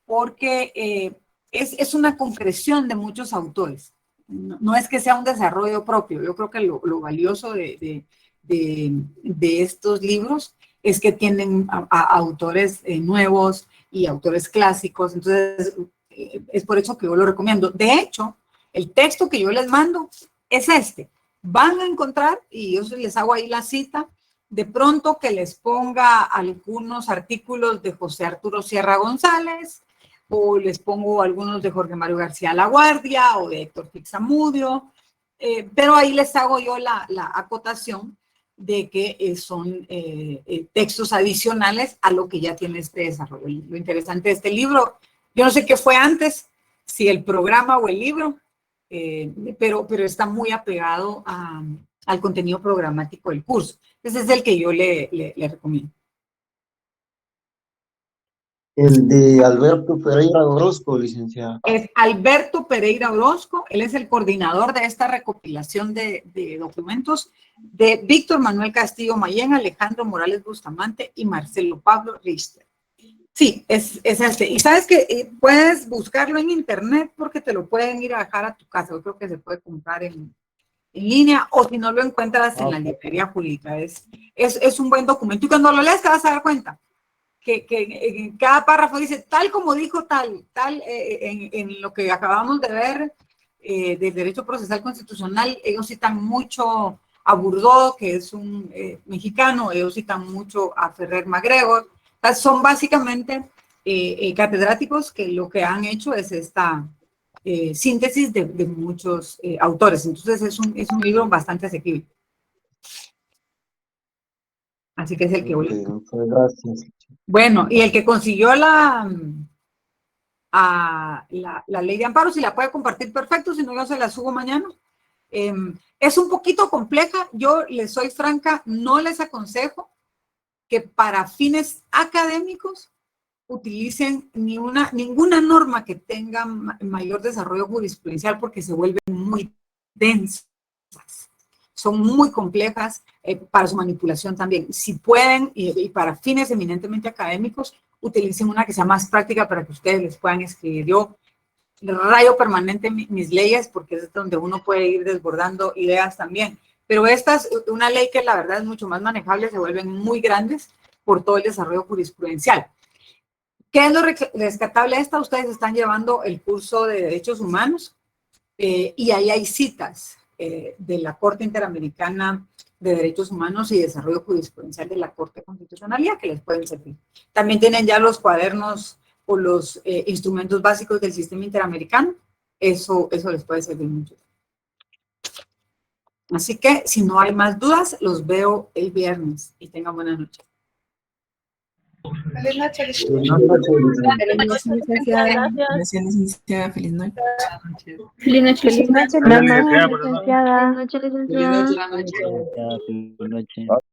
porque es una concreción de muchos autores. No es que sea un desarrollo propio. Yo creo que lo valioso de estos libros es que tienen a autores nuevos y autores clásicos. Entonces, es por eso que yo lo recomiendo. De hecho, el texto que yo les mando es este. Van a encontrar, y yo les hago ahí la cita, de pronto que les ponga algunos artículos de José Arturo Sierra González, o les pongo algunos de Jorge Mario García Laguardia, o de Héctor Fixamudio, pero ahí les hago yo la acotación de que son textos adicionales a lo que ya tiene este desarrollo. Lo interesante de este libro, yo no sé qué fue antes, si el programa o el libro, pero está muy apegado al contenido programático del curso. Ese es el que yo le recomiendo. El de Alberto Pereira Orozco, licenciada. Es Alberto Pereira Orozco, él es el coordinador de esta recopilación de documentos de Víctor Manuel Castillo Mayén, Alejandro Morales Bustamante y Marcelo Pablo Richter. Sí, es este. Y sabes que puedes buscarlo en internet porque te lo pueden ir a dejar a tu casa. Yo creo que se puede comprar en línea, o si no lo encuentras en la librería jurídica. Es un buen documento, y cuando lo lees te vas a dar cuenta que en cada párrafo dice tal como dijo tal, en lo que acabamos de ver del derecho procesal constitucional. Ellos citan mucho a Bourdieu, que es un mexicano, ellos citan mucho a Ferrer MacGregor. Son básicamente catedráticos que lo que han hecho es esta síntesis de muchos autores. Entonces es un libro bastante asequible. Así que es el que voy a... Okay, muchas gracias. Bueno, y el que consiguió la ley de amparo, si la puede compartir, perfecto, si no yo se la subo mañana. Es un poquito compleja, yo les soy franca, no les aconsejo que para fines académicos utilicen ninguna norma que tenga mayor desarrollo jurisprudencial, porque se vuelven muy densas, son muy complejas para su manipulación también. Si pueden, y para fines eminentemente académicos, utilicen una que sea más práctica para que ustedes les puedan escribir. Yo rayo permanente mis leyes, porque es donde uno puede ir desbordando ideas también. Pero esta es una ley que la verdad es mucho más manejable, se vuelven muy grandes por todo el desarrollo jurisprudencial. ¿Qué es lo rescatable de esta? Ustedes están llevando el curso de Derechos Humanos y ahí hay citas de la Corte Interamericana de Derechos Humanos y Desarrollo Jurisprudencial de la Corte de Constitucionalidad que les pueden servir. También tienen ya los cuadernos o los instrumentos básicos del sistema interamericano. Eso les puede servir mucho. Así que, si no hay más dudas, los veo el viernes y tengan buena noche. Feliz noche, licenciada. Gracias, licenciada. Feliz noche. Feliz noche, licenciada. Feliz noche, licenciada. Feliz noche. Feliz noche.